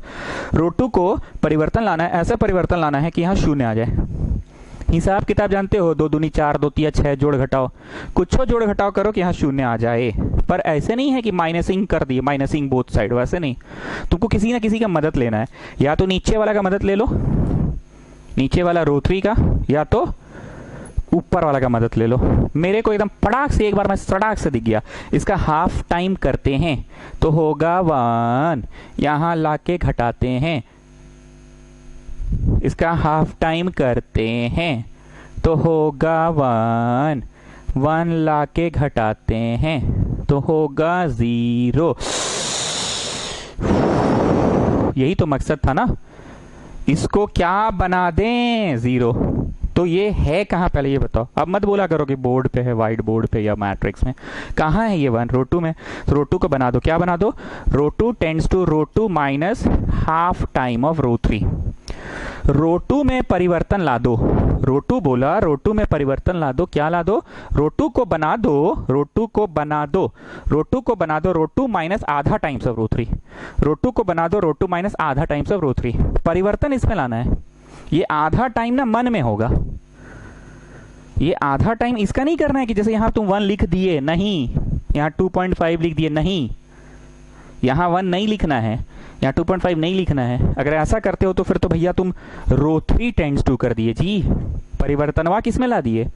रो 2 को परिवर्तन लाना है, ऐसा परिवर्तन लाना है कि यहाँ शून्य आ जाए। हिसाब किताब जानते हो, 2 दूनी 4, 2 तिया 6, जोड़ घटाओ, कुछ जोड़ घटाओ करो कि यहाँ शून्य आ जाए। पर ऐसे नहीं है कि माइनसिंग कर दिए, माइनसिंग बोथ साइड, वैसे नहीं। तुमको किसी ना किसी का मदद लेना है, या तो नीचे वाला का मदद ले लो, नीचे वाला रो 3 का, या तो ऊपर वाला का मदद ले लो। मेरे को एकदम पटाख से एक बार मैं सड़ाक से दिख गया। इसका हाफ टाइम करते हैं तो होगा 1, यहां लाके घटाते हैं, इसका हाफ टाइम करते हैं तो होगा 1, 1 लाके घटाते हैं तो होगा 0। यही तो मकसद था ना, इसको क्या बना दें? 0। तो ये है कहाँ पहले ये बताओ। अब मत बोला करो कि बोर्ड पे है, व्हाइट बोर्ड पे या मैट्रिक्स में। कहाँ है ये 1? रो 2 में। तो रो 2 को बना दो, क्या बना दो? Row 2 tends to row 2 minus half time of row 3। Row 2 में परिवर्तन ला दो, रो 2 बोला, रो 2 में परिवर्तन ला दो। क्या ला दो? रो 2 को बना दो, रो 2 को बना दो, रो 2 को बना दो रो 2 माइनस आधा टाइम्स ऑफ रो 3। रो 2 को बना दो रो 2 माइनस आधा टाइम्स ऑफ रो 3। परिवर्तन इसमें लाना है। ये आधा टाइम ना मन में होगा, ये आधा टाइम इसका नहीं करना है कि जैसे यहां तुम 1 लिख दिए, नहीं, यहां 2.5 लिख दिए, नहीं, यहां 1 नहीं लिखना है, यहाँ 2.5 नहीं लिखना है। अगर ऐसा करते हो तो फिर तो भैया तुम रो 3 टेंड्स टू कर दिए जी, परिवर्तनवा किस में ला दिए?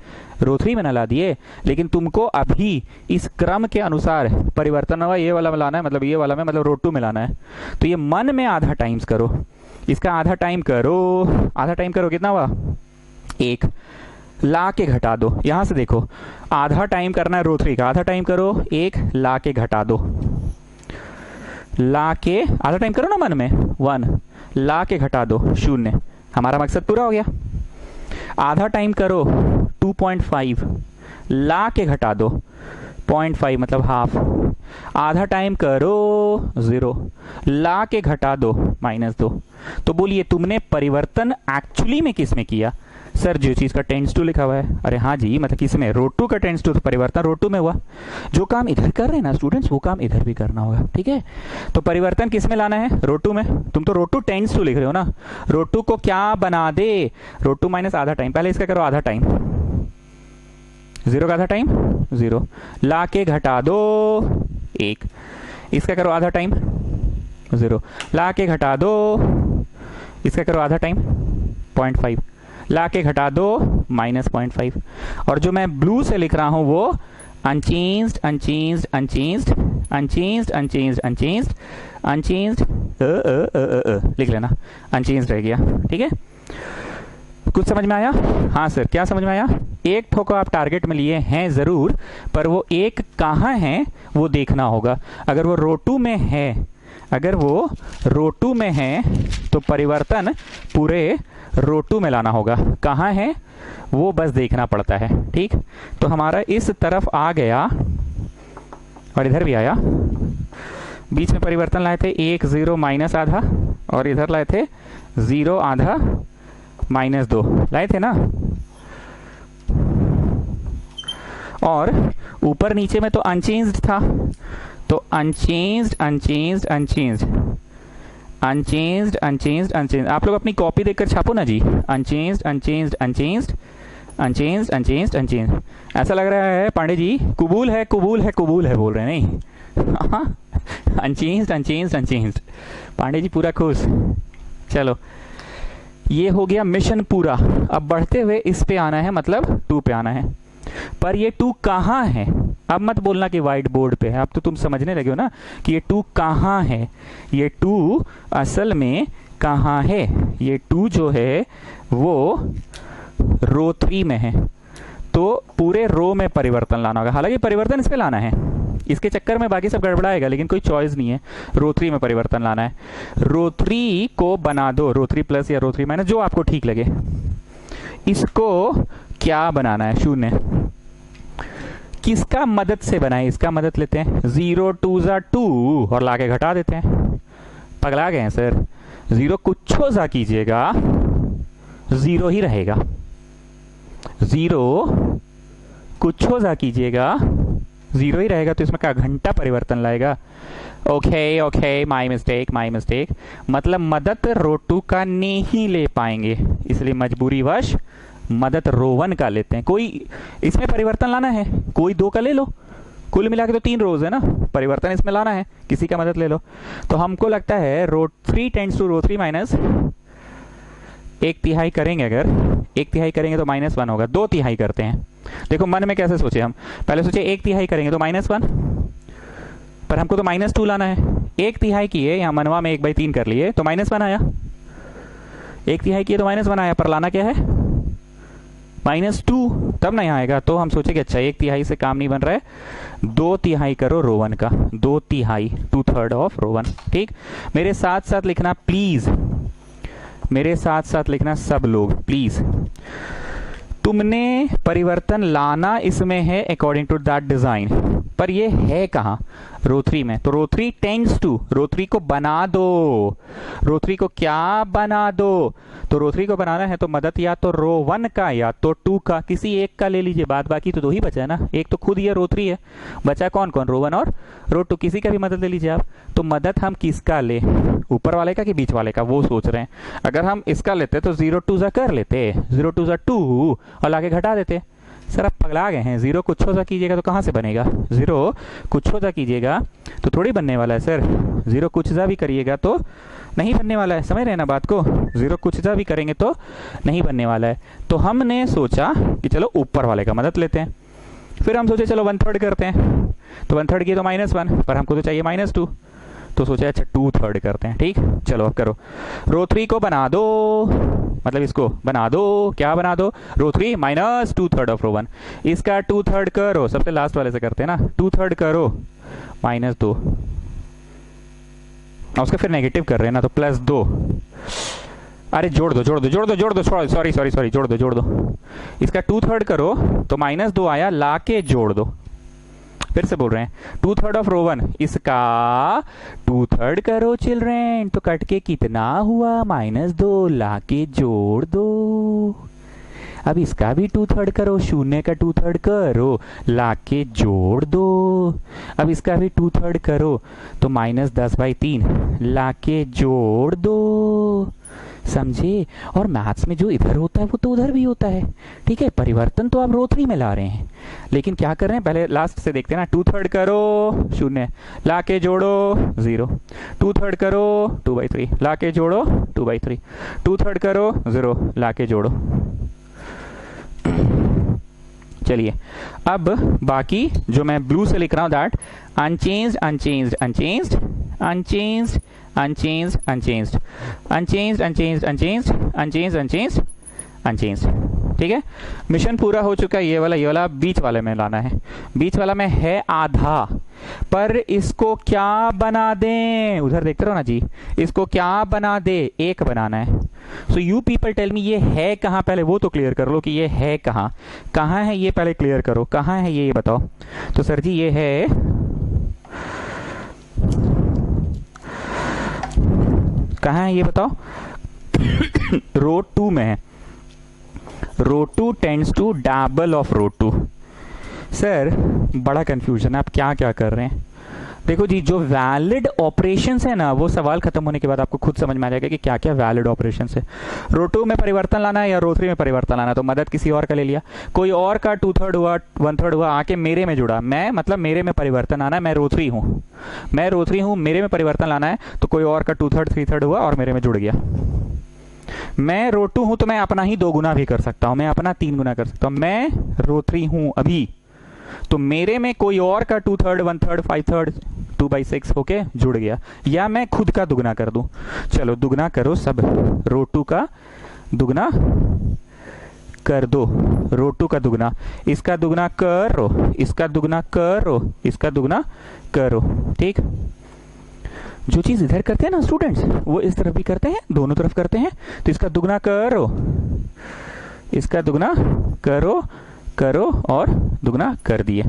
रो 3 में ना ला दिए। लेकिन तुमको अभी इस क्रम के अनुसार परिवर्तनवा ये वाला में लाना है, मतलब ये वाला में, मतलब रो 2 में लाना है। तो ये मन में आधा टाइम्स करो, इसका आधा टाइम करो, आधा टाइम करो, कितना हुआ? 1 ला के घटा दो। यहां से देखो, आधा टाइम करना है रो 3 का, आधा टाइम करो, 1 ला के घटा दो, ला के आधा टाइम करो ना मन में, 1 ला के घटा दो, 0। हमारा मकसद पूरा हो गया। आधा टाइम करो 2.5 ला के घटा दो, 0.5 मतलब हाफ। आधा टाइम करो 0 ला के घटा दो, -2। तो बोलिए तुमने परिवर्तन एक्चुअली में किस में किया? सर जो चीज का टेंड्स टू लिखा हुआ है, अरे हाँ जी, मतलब किसमें? रो 2 का टेंड्स टू, तो परिवर्तन रो 2 में हुआ। जो काम इधर कर रहे हैं ना स्टूडेंट्स, वो काम इधर भी करना होगा, ठीक है? तो परिवर्तन किस में लाना है? रो 2 में। तुम तो रो 2 टेंड्स टू लिख रहे हो ना, रो 2 को क्या बना दे? रो 2 माइनस आधा टाइम, पहले इसका करो आधा टाइम, 0 का आधा टाइम 0, ला के घटा दो 1, इसका करो आधा टाइम 0, ला के घटा दो, इसका करो आधा टाइम 0.5, ला के घटा दो -0.5। और जो मैं ब्लू से लिख रहा हूं वो unchanged unchanged unchanged unchanged unchanged unchanged unchanged लिख लेना, अनचेंज्ड रह गया, ठीक है? कुछ समझ में आया? हाँ सर, क्या समझ में आया? एक ठोको आप टारगेट में लिए हैं जरूर, पर वो एक कहाँ है वो देखना होगा। अगर वो रो 2 में है, अगर वो रो 2 में है तो परिवर्तन पूरे रो 2 में लाना होगा। कहाँ है वो बस देखना पड़ता है, ठीक? तो हमारा इस तरफ आ गया और इधर भी आया। बीच में परिवर्तन लाए थे 1 0 माइनस आधा, और इधर लाए थे 0 आधा -2 लाए थे ना। और ऊपर नीचे में तो अनचेंज्ड था, तो unchanged unchanged unchanged unchanged unchanged unchanged. आप लोग अपनी कॉपी देखकर छापो ना जी, unchanged unchanged unchanged unchanged unchanged unchanged. ऐसा लग रहा है पांडे जी कुबूल है कुबूल है कुबूल है बोल रहे हैं, नहीं? Unchanged unchanged unchanged. Pandey ji पूरा खुश। चलो ये हो गया मिशन पूरा। अब बढ़ते हुए इस पे आना है, मतलब 2 पे आना है। पर ये 2 कहाँ है? अब मत बोलना कि व्हाइट बोर्ड पे है, अब तो तुम समझने लगे हो ना कि ये 2 कहाँ है। ये 2 असल में कहाँ है? ये 2 जो है वो रो 3 में है, तो पूरे रो में परिवर्तन लाना होगा। हालांकि परिवर्तन इस पे लाना है, इसके चक्कर में बाकी सब गड़बड़ाएगा, लेकिन कोई चॉइस नहीं है। रो 3 में परिवर्तन लाना है। रो 3 को बना दो रो 3 प्लस या रो 3 माइनस, जो आपको ठीक लगे। इसको क्या बनाना है? 0। किसका मदद से बनाए? इसका मदद लेते हैं। 0 2 ज़ा 2 और लाके घटा देते हैं। पगला गए हैं सर। 0 कुछ सा कीजिएगा 0 ही रहेगा। 0 कुछ सा कीजिएगा 0 ही रहेगा, तो इसमें क्या घंटा परिवर्तन लाएगा? Okay, my mistake. मतलब मदद रो 2 का नहीं ले पाएंगे, इसलिए मजबूरी वश मदद रो 1 का लेते हैं। कोई इसमें परिवर्तन लाना है, कोई 2 का ले लो। कुल मिला के तो 3 रोज है ना, परिवर्तन इसमें लाना है, किसी का मदद ले लो। तो हमको लगता है row 3 tends to row 3 minus 1/3 करेंगे। अगर 1/3 करेंगे तो -1 होगा। 2/3 करते हैं। देखो मन में कैसे सोचे हम, पहले सोचे 1/3 करेंगे तो -1, पर हमको तो -2 लाना है। 1/3 किए, यहाँ मनवा में 1/3 कर लिए तो -1 आया। 1/3 किए तो -1 आया, पर लाना क्या है? -2, तब नहीं आएगा। तो हम सोचे कि अच्छा 1/3 से काम नहीं बन रहा है, 2/3 करो रो 1 का। 2/3 2/3 ऑफ रो 1। ठीक, मेरे साथ साथ लिखना प्लीज, मेरे साथ साथ लिखना सब लोग प्लीज। तुमने परिवर्तन लाना इसमें है अकॉर्डिंग टू दैट डिजाइन, पर ये है कहाँ? रो 3 में। तो रो 3 टेंड्स टू, रो 3 को बना दो। रो 3 को क्या बना दो? तो रो 3 को बनाना है तो मदद या तो रो 1 का या तो 2 का, किसी एक का ले लीजिए। बाद बाकी तो 2 ही बचा है ना, एक तो खुद ये रो 3 है, बचा कौन कौन? रो 1 और रो 2, किसी का भी मदद ले लीजिए आप। तो मदद हम किसका ले? ऊपर वाले का कि बीच वाले का, वो सोच रहे हैं। अगर हम इसका लेते तो 0 2 ज़ा कर लेते, 0 2 ज़ा 2 और लाके घटा देते। सर आप पगला गए हैं। 0 कुछ सा कीजिएगा तो कहाँ से बनेगा? 0 कुछ सा कीजिएगा तो थोड़ी बनने वाला है सर। 0 कुछ सा भी करिएगा तो नहीं बनने वाला है, समझ रहे हैं ना बात को? 0 कुछ सा भी करेंगे तो नहीं बनने वाला है। तो हमने सोचा कि चलो ऊपर वाले का मदद लेते हैं। फिर हम सोचे चलो 1/3 करते हैं, तो 1/3 किए तो -1, पर हमको तो चाहिए -2, तो सोचा अच्छा 2/3 करते हैं। ठीक, चलो अब करो। रो 3 को बना दो, मतलब इसको बना दो। क्या बना दो? रो 3 माइनस 2/3 ऑफ रो 1। इसका 2/3 करो, सबसे लास्ट वाले से करते हैं ना। 2/3 करो -2, और उसका फिर नेगेटिव कर रहे हैं ना, तो +2। अरे जोड़ दो सॉरी जोड़ दो। इसका 2/3 करो तो -2 आया, लाके जोड़ दो। फिर से बोल रहे हैं 2/3 ऑफ रो 1, इसका 2/3 करो चिल्ड्रेन, तो कट के कितना हुआ? -2, लाके जोड़ दो। अब इसका भी 2/3 करो, 0 का 2/3 करो, लाके जोड़ दो। अब इसका भी 2/3 करो तो -10/3, लाके जोड़ दो। समझे? और मैथ्स में जो इधर होता है वो तो उधर भी होता है। ठीक है, परिवर्तन तो आप रो 3 में ला रहे हैं, लेकिन क्या कर रहे हैं? पहले लास्ट से देखते हैं ना। 2/3 करो 0, लाके जोड़ो 0। 2/3 करो 2/3, लाके जोड़ो 2/3। 2/3 करो 0, लाके जोड़ो। चलिए अब बाकी जो मैं ब्लू से लिख रहा हूं, that unchanged unchanged unchanged unchanged unchanged unchanged unchanged unchanged unchanged unchanged unchanged unchanged. ठीक है, मिशन पूरा हो चुका है। ये वाला बीच वाले में लाना है। बीच वाला में है आधा, पर इसको क्या बना दें? उधर देखते रहो ना जी, इसको क्या बना दे? 1 बनाना है। So you people tell me, ये है कहाँ? पहले वो तो क्लियर कर लो कि ये है कहाँ। कहाँ है ये पहले क्लियर करो, कहाँ है ये बताओ। तो सर जी ये है कहाँ है ये बताओ? रो 2 में है। Row 2 tends to double of row 2। Sir बड़ा कंफ्यूजन है, आप क्या क्या कर रहे हैं? देखो जी, जो वैलिड ऑपरेशंस है ना, वो सवाल खत्म होने के बाद आपको खुद समझ में आ जाएगा कि क्या क्या वैलिड ऑपरेशंस है। रो 2 में परिवर्तन लाना है या रो 3 में परिवर्तन लाना है, तो मदद किसी और का ले लिया। कोई और का 2/3 हुआ 1/3 हुआ, आके मेरे में जुड़ा। मैं मतलब मेरे में परिवर्तन आना है, मैं रो 3 हूँ, मैं रो 3 हूँ, मेरे में परिवर्तन लाना है, तो कोई और का 2/3 3/3 हुआ और मेरे में जुड़ गया। मैं रो 2 हूं तो मैं अपना ही 2 गुना भी कर सकता हूं, मैं अपना 3 गुना कर सकता हूं। मैं रो 3 हूं अभी, तो मेरे में कोई और का 2/3 1/3 5/3 2/6 होके जुड़ गया, या मैं खुद का दुगना कर दूं। चलो दुगना करो सब, रो 2 का दुगना कर दो, रो 2 का दुगना, इसका दुगना करो, इसका दुगना करो, इसका दुगना करो। ठीक, जो चीज इधर करते हैं ना स्टूडेंट्स, वो इस तरफ भी करते हैं, दोनों तरफ करते हैं। तो इसका दुगना करो, इसका दुगना करो, करो और दुगना कर दिए।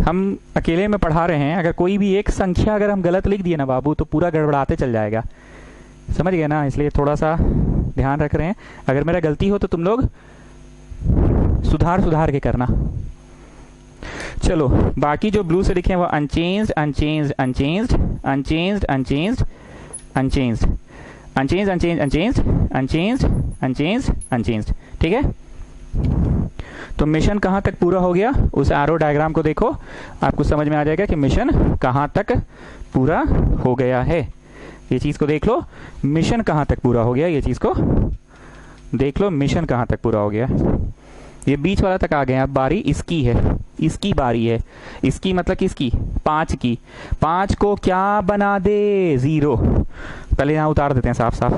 हम अकेले में पढ़ा रहे हैं, अगर कोई भी एक संख्या अगर हम गलत लिख दिए ना बाबू, तो पूरा गड़बड़ाते चल जाएगा, समझ गए ना? इसलिए थोड़ा सा ध्यान रख रहे हैं। अगर मेरा गलती हो तो तुम लोग सुधार के करना। चलो बाकी जो ब्लू से लिखे हैं वो unchanged unchanged unchanged unchanged unchanged unchanged unchanged unchanged unchanged unchanged unchanged unchanged. ठीक है, तो मिशन कहां तक पूरा हो गया, उस एरो डायग्राम को देखो, आपको समझ में आ जाएगा कि मिशन कहां तक पूरा हो गया है। ये चीज को देख लो, मिशन कहां तक पूरा हो गया, ये चीज को देख लो, मिशन कहां तक पूरा हो गया। ये बीच वाला तक आ गए, अब बारी इसकी है, इसकी बारी है। इसकी मतलब किसकी? 5 की। 5 को क्या बना दे? 0। पहले यहां उतार देते हैं साफ साफ,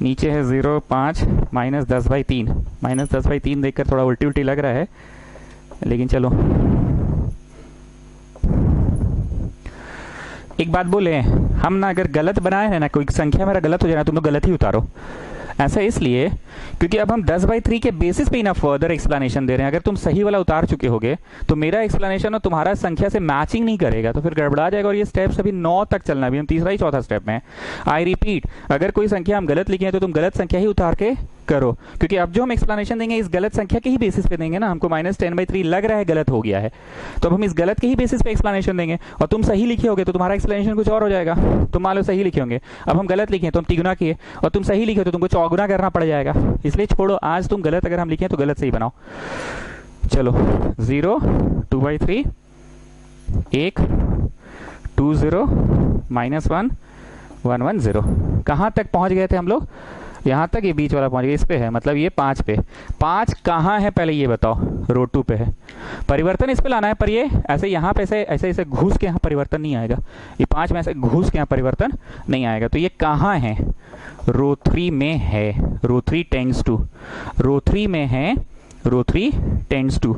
नीचे है 0 5 -10/3। -10/3 देखकर थोड़ा उल्टी उल्टी लग रहा है, लेकिन चलो। एक बात बोले, हम ना अगर गलत बनाए हैं ना, कोई संख्या मेरा गलत हो जाए ना, तुम लोग गलत ही उतारो। ऐसा इसलिए क्योंकि अब हम 10/3 के बेसिस पे ही ना फर्दर एक्सप्लेनेशन दे रहे हैं। अगर तुम सही वाला उतार चुके होगे तो मेरा एक्सप्लेनेशन और तुम्हारा संख्या से मैचिंग नहीं करेगा, तो फिर गड़बड़ा जाएगा। और ये स्टेप्स अभी 9 तक चलना, अभी हम तीसरा ही चौथा स्टेप में। आई रिपीट, अगर कोई संख्या हम गलत लिखे हैं तो तुम गलत संख्या ही उतार के करो, क्योंकि अब जो हम एक्सप्लेनेशन देंगे इस गलत संख्या के ही बेसिस पे देंगे ना। हमको -10/3 लग रहा है गलत हो गया है, तो अब हम इस गलत के ही बेसिस पे एक्सप्लेनेशन देंगे। और तुम सही लिखे होगे तो तुम्हारा एक्सप्लेनेशन कुछ और हो जाएगा। तुम मान लो सही लिखे होंगे, अब हम गलत लिखे तो हम 3 गुना किए, और तुम सही लिखे तो तुमको 4 गुना करना पड़ जाएगा। इसलिए छोड़ो, आज तुम गलत अगर हम लिखे तो गलत सही बनाओ। चलो 0 2/3 1 2 0 -1 1 1 0। कहां तक पहुंच गए थे हम लोग? यहां तक, ये बीच वाला पहुंच गया, इस पे है, मतलब ये 5 पे। 5 कहां है पहले ये बताओ? रो 2 पे है। परिवर्तन इस पे लाना है, पर ये ऐसे यहाँ पे ऐसे ऐसे ऐसे घुस के यहाँ परिवर्तन नहीं आएगा। ये 5 में ऐसे घुस के यहाँ परिवर्तन नहीं आएगा। तो ये कहां है? रो 3 में है। रो 3 टेंड्स टू, रो 3 में है, रो 3 टेंड्स टू।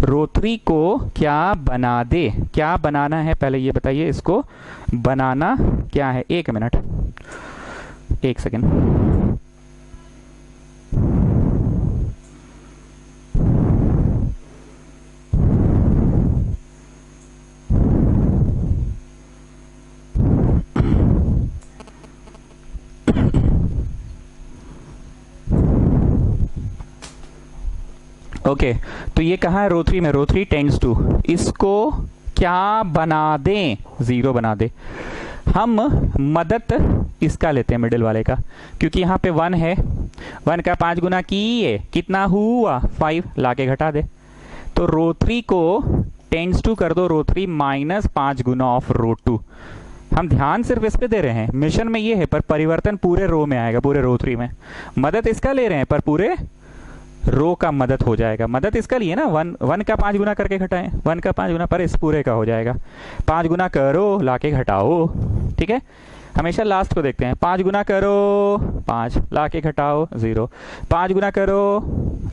रो 3 को क्या बना दे? क्या बनाना है पहले ये बताइए, इसको बनाना क्या है? 1 मिनट, 1 सेकेंड। ओके, तो ये कहा है रो 3 में, रो 3 टेंड्स टू। इसको क्या बना दें? 0 बना दे। हम मदद इसका लेते हैं, मिडिल वाले का, क्योंकि यहाँ पे 1 है। 1 का 5 गुना किए, कितना हुआ? 5, लाके घटा दे। तो रो 3 को टेंड्स टू कर दो, रो 3 -5 गुना ऑफ रो 2। हम ध्यान सिर्फ इस पे दे रहे हैं, मिशन में ये है, पर परिवर्तन पूरे रो में आएगा, पूरे रो 3 में। मदद इसका ले रहे हैं, पर पूरे रो का मदद हो जाएगा। मदद इसका लिए ना, 1 का 5 गुना करके घटाएं, 1 का 5 गुना, पर इस पूरे का हो जाएगा। 5 गुना करो, लाके घटाओ। ठीक है, हमेशा लास्ट को देखते हैं। 5 गुना करो 5, लाके घटाओ 0। 5 गुना करो,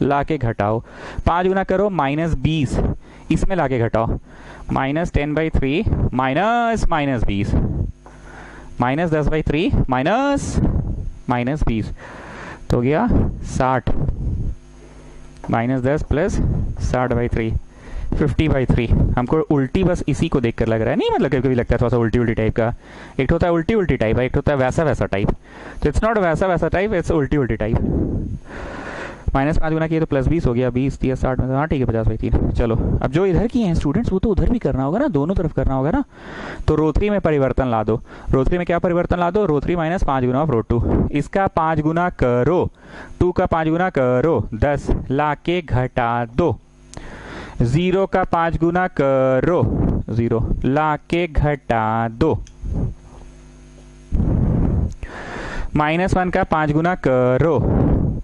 लाके घटाओ। 5 गुना करो -20, इसमें लाके घटाओ। -10/3 -20, -10/3 -20, तो गया 60। -10 + 60/3 50/3। हमको उल्टी बस इसी को देखकर लग रहा है, नहीं मतलब कभी कभी लगता है थोड़ा सा उल्टी उल्टी टाइप का। एक होता है उल्टी उल्टी टाइप, एक होता है वैसा वैसा टाइप। तो इट्स नॉट वैसा वैसा टाइप, इट्स उल्टी उल्टी टाइप। -5 गुना किए तो +20 हो गया, 20 30 60 में, हाँ ठीक है 50/3। चलो अब जो इधर किए हैं स्टूडेंट्स, वो तो उधर भी करना होगा ना, दोनों तरफ करना होगा ना। तो रो 3 में परिवर्तन ला दो। रो 3 में क्या परिवर्तन ला दो? रो 3 -5 गुना ऑफ रो 2। इसका 5 गुना करो, 2 का 5 गुना करो 10, लाके घटा दो। 0 का 5 गुना करो 0, लाके घटा दो। -1 का 5 गुना करो,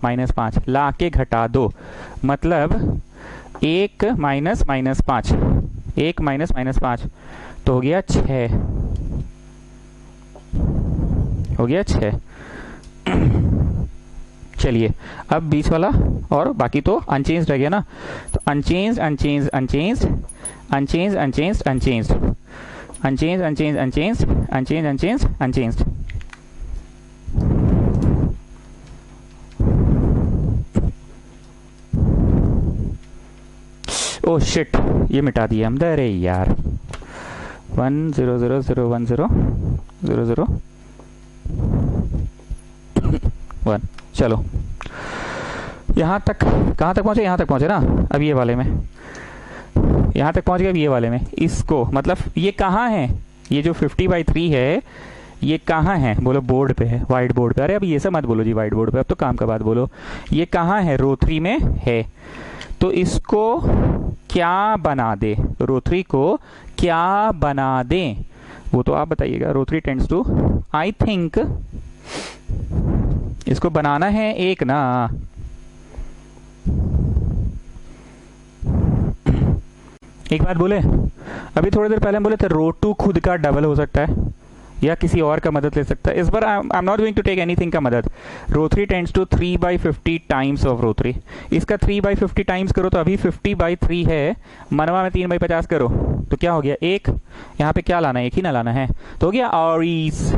-5 ला के घटा दो, मतलब 1 माइनस -5, 1 माइनस -5 तो हो गया 6, हो गया 6। चलिए अब बीच वाला और बाकी तो अनचेंज्ड रह गया ना, तो unchanged unchanged unchanged unchanged unchanged unchanged unchanged unchanged unchanged unchanged unchanged unchanged. Oh shit, ये मिटा दिया हम, अरे यार 1 0 0 0 1 0 0 0 1। चलो यहाँ तक, कहाँ तक पहुँचे, यहाँ तक पहुँचे ना, अब ये वाले में, यहाँ तक पहुँच गए। अब ये वाले में इसको मतलब ये कहाँ है, ये जो 50/3 है ये कहाँ है, बोलो बोर्ड पे है, वाइट बोर्ड पे। अरे अब ये सब मत बोलो जी वाइट बोर्ड पे, अब तो काम का बात बोलो। ये कहाँ है, रो 3 में है, तो इसको क्या बना दे, रो 3 को क्या बना दे वो तो आप बताइएगा। रो 3 टेंड्स टू, आई थिंक इसको बनाना है 1 ना, एक बात बोले, अभी थोड़ी देर पहले हम बोले थे रो 2 खुद का डबल हो सकता है या किसी और का मदद ले सकता है। इस बार I am not going to take anything का मदद। Row 3 tends to 3/50 times of row 3। इसका 3/50 टाइम्स करो तो अभी 50/3 है, मनवा में 3/50 करो तो क्या हो गया 1। यहाँ पे क्या लाना है, 1 ही ना लाना है, तो हो गया और इस।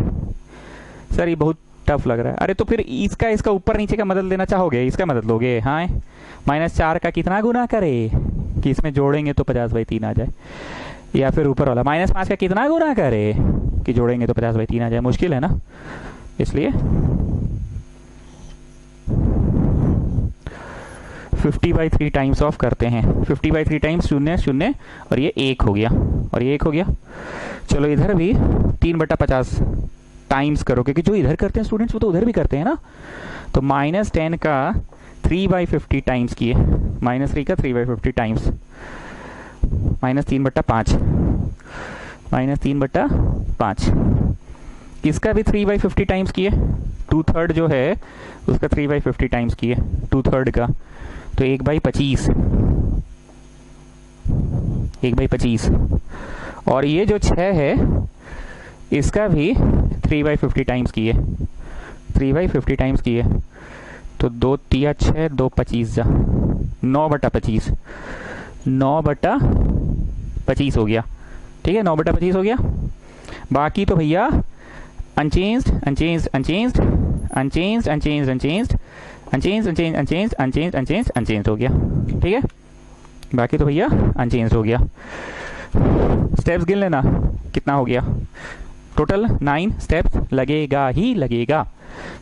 सर ये बहुत टफ लग रहा है। अरे तो फिर इसका ऊपर नीचे का मदद लेना चाहोगे, इसका मदद लोगे। हाँ, -4 का कितना गुना करे कि इसमें जोड़ेंगे तो 50/3 आ जाए, या फिर ऊपर वाला -5 का कितना गुना करे कि जोड़ेंगे तो 50/3 आ जाए। मुश्किल है ना, इसलिए 50/3 टाइम्स ऑफ करते हैं। 50/3 टाइम्स 0 0 और ये 1 हो गया, और ये 1 हो गया। चलो इधर भी 3/50 टाइम्स करो, क्योंकि जो इधर करते हैं स्टूडेंट्स वो तो उधर भी करते हैं ना। तो -10 का 3/50 टाइम्स किए, -3 का 3/50 टाइम्स, -3/5, -3/5। इसका भी 3/50 टाइम्स किए, 2/3 जो है उसका 3/50 टाइम्स किए, 2/3 का, तो 1/25, 1/25। और ये जो 6 है इसका भी 3/50 टाइम्स किए, 3/50 टाइम्स किए, तो 2 3 6 2 25 9/25, 9/25 हो गया। ठीक है, 9/25 हो गया। बाकी तो भैया unchanged unchanged unchanged unchanged unchanged unchanged unchanged unchanged unchanged unchanged unchanged unchanged हो गया। ठीक है, बाकी तो भैया अनचेंज्ड हो गया। स्टेप्स गिन लेना कितना हो गया, टोटल 9 स्टेप्स लगेगा ही लगेगा।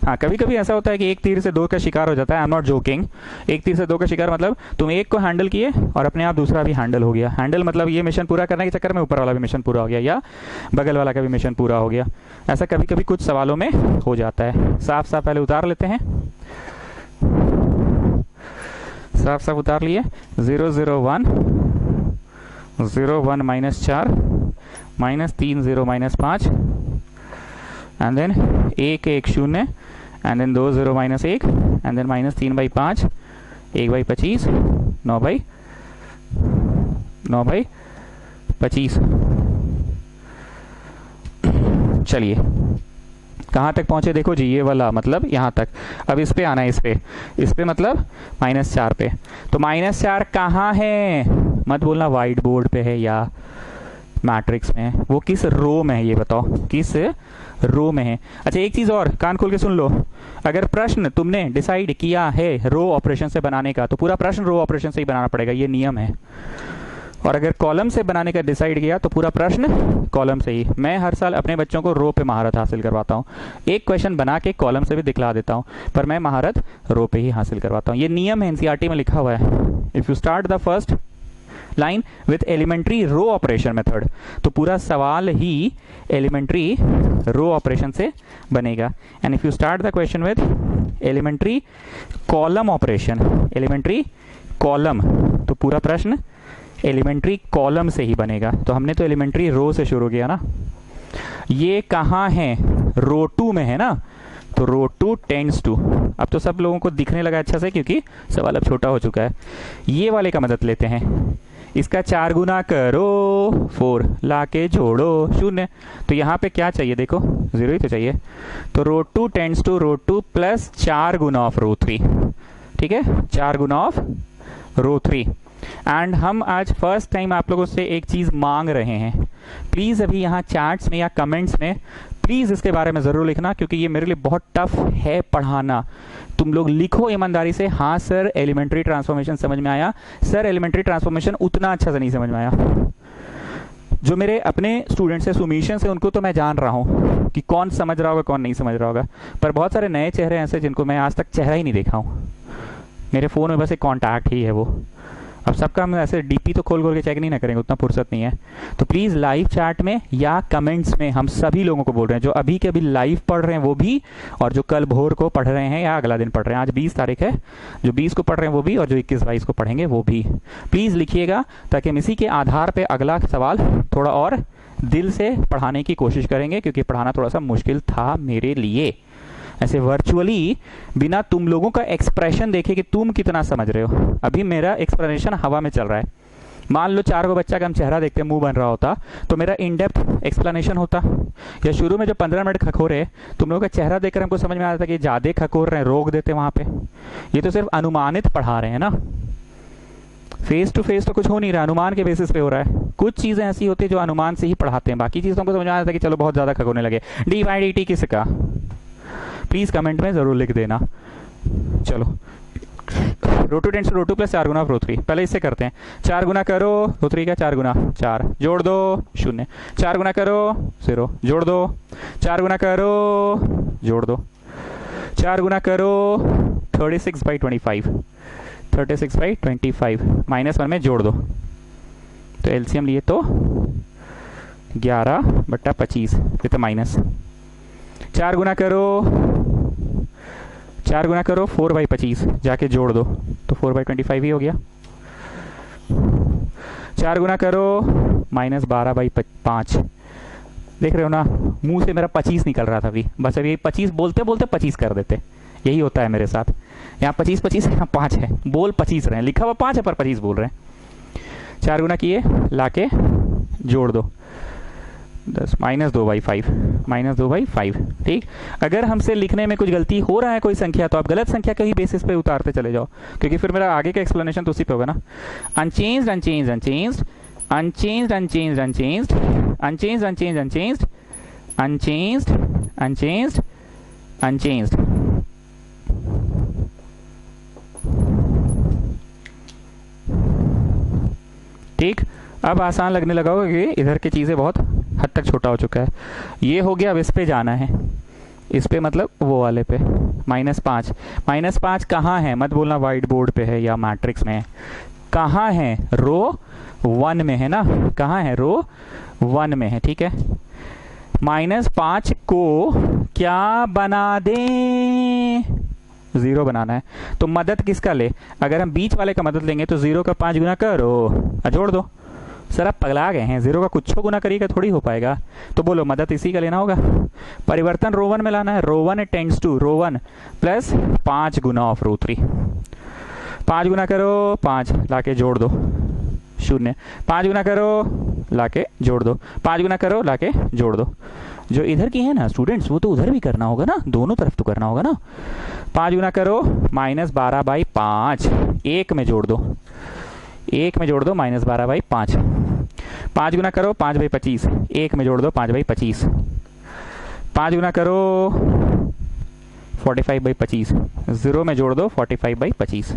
हाँ, कभी कभी ऐसा होता है कि एक तीर से 2 का शिकार हो जाता है। आई एम नॉट जोकिंग, एक तीर से 2 का शिकार मतलब तुम एक को हैंडल किए और अपने आप दूसरा भी हैंडल हो गया। हैंडल मतलब ये मिशन पूरा करने के चक्कर में ऊपर वाला भी मिशन पूरा हो गया, या बगल वाला का भी मिशन पूरा हो गया। ऐसा कभी कभी कुछ सवालों में हो जाता है। साफ साफ पहले उतार लेते हैं, साफ साफ उतार लिए। 0 0 1 0 1 -4 -3 0 -5 and then 1 1 0 and then 2 0 -1 and then -3/5 1/25 9/25। चलिए कहाँ तक पहुंचे देखो जी, ये वाला मतलब यहाँ तक। अब इस पे आना है, इस पे मतलब -4 पे। तो -4 कहाँ है, मत बोलना वाइट बोर्ड पे है या मैट्रिक्स में, वो किस रो में है ये बताओ, किस रो में है। अच्छा एक चीज और कान खोल के सुन लो, अगर प्रश्न तुमने डिसाइड किया है रो ऑपरेशन से बनाने का तो पूरा प्रश्न रो ऑपरेशन से ही बनाना पड़ेगा, ये नियम है। और अगर कॉलम से बनाने का डिसाइड किया तो पूरा प्रश्न कॉलम से ही। मैं हर साल अपने बच्चों को रो पे महारत हासिल करवाता हूँ, एक क्वेश्चन बना के कॉलम से भी दिखला देता हूँ, पर मैं महारत रो पे ही हासिल करवाता हूँ। ये नियम है, एनसीईआरटी में लिखा हुआ है। If you start the first line with elementary row operation method, तो पूरा सवाल ही एलिमेंट्री रो ऑपरेशन से बनेगा। And if you start the question with elementary column operation, elementary column, तो पूरा प्रश्न एलिमेंट्री कॉलम से ही बनेगा। तो हमने तो एलिमेंट्री रो से शुरू किया ना। ये कहाँ है, रो 2 में है ना, तो रो 2 टेंड्स टू, अब तो सब लोगों को दिखने लगा अच्छा से क्योंकि सवाल अब छोटा हो चुका है। ये वाले का मदद लेते हैं, इसका 4 गुना करो 4, लाके जोड़ो 0। तो यहाँ पे क्या चाहिए, देखो 0 ही तो चाहिए। तो row 2 tends to row 2 plus 4 गुना ऑफ रो 3, ठीक है, 4 गुना ऑफ रो 3। एंड हम आज फर्स्ट टाइम आप लोगों से एक चीज़ मांग रहे हैं, प्लीज़ अभी यहाँ चैट्स में या कमेंट्स में प्लीज़ इसके बारे में ज़रूर लिखना, क्योंकि ये मेरे लिए बहुत टफ है पढ़ाना। तुम लोग लिखो ईमानदारी से, हाँ सर एलिमेंट्री ट्रांसफॉर्मेशन समझ में आया, सर एलिमेंट्री ट्रांसफॉर्मेशन उतना अच्छा से नहीं समझ में आया। जो मेरे अपने स्टूडेंट्स हैं, सुमीशन से, उनको तो मैं जान रहा हूँ कि कौन समझ रहा होगा कौन नहीं समझ रहा होगा, पर बहुत सारे नए चेहरे ऐसे जिनको मैं आज तक चेहरा ही नहीं देखा हूँ, मेरे फ़ोन में बस एक कॉन्टैक्ट ही है वो। अब सबका हम ऐसे डीपी तो खोल खोल के चेक नहीं ना करेंगे, उतना फुर्सत नहीं है। तो प्लीज़ लाइव चैट में या कमेंट्स में हम सभी लोगों को बोल रहे हैं, जो अभी के अभी लाइव पढ़ रहे हैं वो भी, और जो कल भोर को पढ़ रहे हैं या अगला दिन पढ़ रहे हैं, आज 20 तारीख है, जो 20 को पढ़ रहे हैं वो भी, और जो 21-22 को पढ़ेंगे वो भी, प्लीज़ लिखिएगा, ताकि हम इसी के आधार पर अगला सवाल थोड़ा और दिल से पढ़ाने की कोशिश करेंगे, क्योंकि पढ़ाना थोड़ा सा मुश्किल था मेरे लिए। ऐसे वर्चुअली बिना तुम लोगों का एक्सप्रेशन देखे कि तुम कितना समझ रहे हो, अभी मेरा एक्सप्लेनेशन हवा में चल रहा है। मान लो 4 को बच्चा का हम चेहरा देखते मुंह बन रहा होता तो मेरा इन डेप्थ एक्सप्लेनेशन होता, या शुरू में जो 15 मिनट खखोरे तुम लोगों का चेहरा देखकर हमको समझ में आता था कि ज़्यादा खखोर रहे हैं, रोक देते वहाँ पे। ये तो सिर्फ अनुमानित पढ़ा रहे हैं ना, फेस टू फेस तो कुछ हो नहीं रहा, अनुमान के बेसिस पे हो रहा है। कुछ चीज़ें ऐसी होती है जो अनुमान से ही पढ़ाते हैं, बाकी चीज़ तो हमको समझ में आता था कि चलो बहुत ज़्यादा खखोरने लगे। डी/dt किसका, प्लीज कमेंट में जरूर लिख देना। चलो रो 2 टेंड्स टू रो 2 प्लस 4 गुना रो 3, पहले इससे करते हैं। 4 गुना करो रो 3 का 4 गुना 4, जोड़ दो 0, 4 गुना करो 0, जोड़ दो 4 गुना करो, जोड़ दो 4 गुना करो 36/25, 36/25 -1 में जोड़ दो, तो एलसीएम लिए तो 11/25 तो माइनस। 4 गुना करो 4/25, जाके जोड़ दो तो 4/25 ही हो गया। 4 गुना करो -12/5, देख रहे हो ना, मुंह से मेरा 25 निकल रहा था अभी, बस अभी 25 बोलते बोलते 25 कर देते, यही होता है मेरे साथ। यहाँ 25 है, यहाँ 5 है, बोल 25 रहे हैं, लिखा हुआ 5 है पर 25 बोल रहे हैं। 4 गुना किए, लाके जोड़ दो 10 -2/5, ठीक। अगर हमसे लिखने में कुछ गलती हो रहा है कोई संख्या, तो आप गलत संख्या के ही बेसिस पे उतारते चले जाओ, क्योंकि फिर मेरा आगे का एक्सप्लेनेशन तो उसी पे होगा ना। Unchanged unchanged unchanged unchanged unchanged unchanged unchanged unchanged unchanged unchanged unchanged unchanged. ठीक, अब आसान लगने लगा होगा कि इधर की चीज़ें बहुत हद तक छोटा हो चुका है। ये हो गया, अब इस पे जाना है, इस पे मतलब वो वाले पे -5 कहाँ है, मत बोलना वाइट बोर्ड पे है या मैट्रिक्स में है, कहाँ है, रो 1 में है ना, कहाँ है, रो 1 में है, ठीक है। -5 को क्या बना दें, 0 बनाना है, तो मदद किसका ले, अगर हम बीच वाले का मदद लेंगे तो 0 का 5 गुना करो, जोड़ दो। सर आप पगला गए हैं, 0 का कुछ गुना करिएगा थोड़ी हो पाएगा, तो बोलो मदद इसी का लेना होगा, परिवर्तन रो 1 में लाना है। Row 1 tends to row 1 plus 5 गुना ऑफ रो 3, 5 गुना करो 5, लाके जोड़ दो 0, 5 गुना करो लाके जोड़ दो, 5 गुना करो लाके जोड़ दो। जो इधर की है ना स्टूडेंट्स, वो तो उधर भी करना होगा ना, दोनों तरफ तो करना होगा ना। 5 गुना करो -12/5, 1 में जोड़ दो, 1 में जोड़ दो -12/5। 5 गुना करो 5/25, 1 में जोड़ दो 5/25। 5 गुना करो 45/25, 0 में जोड़ दो 45/25।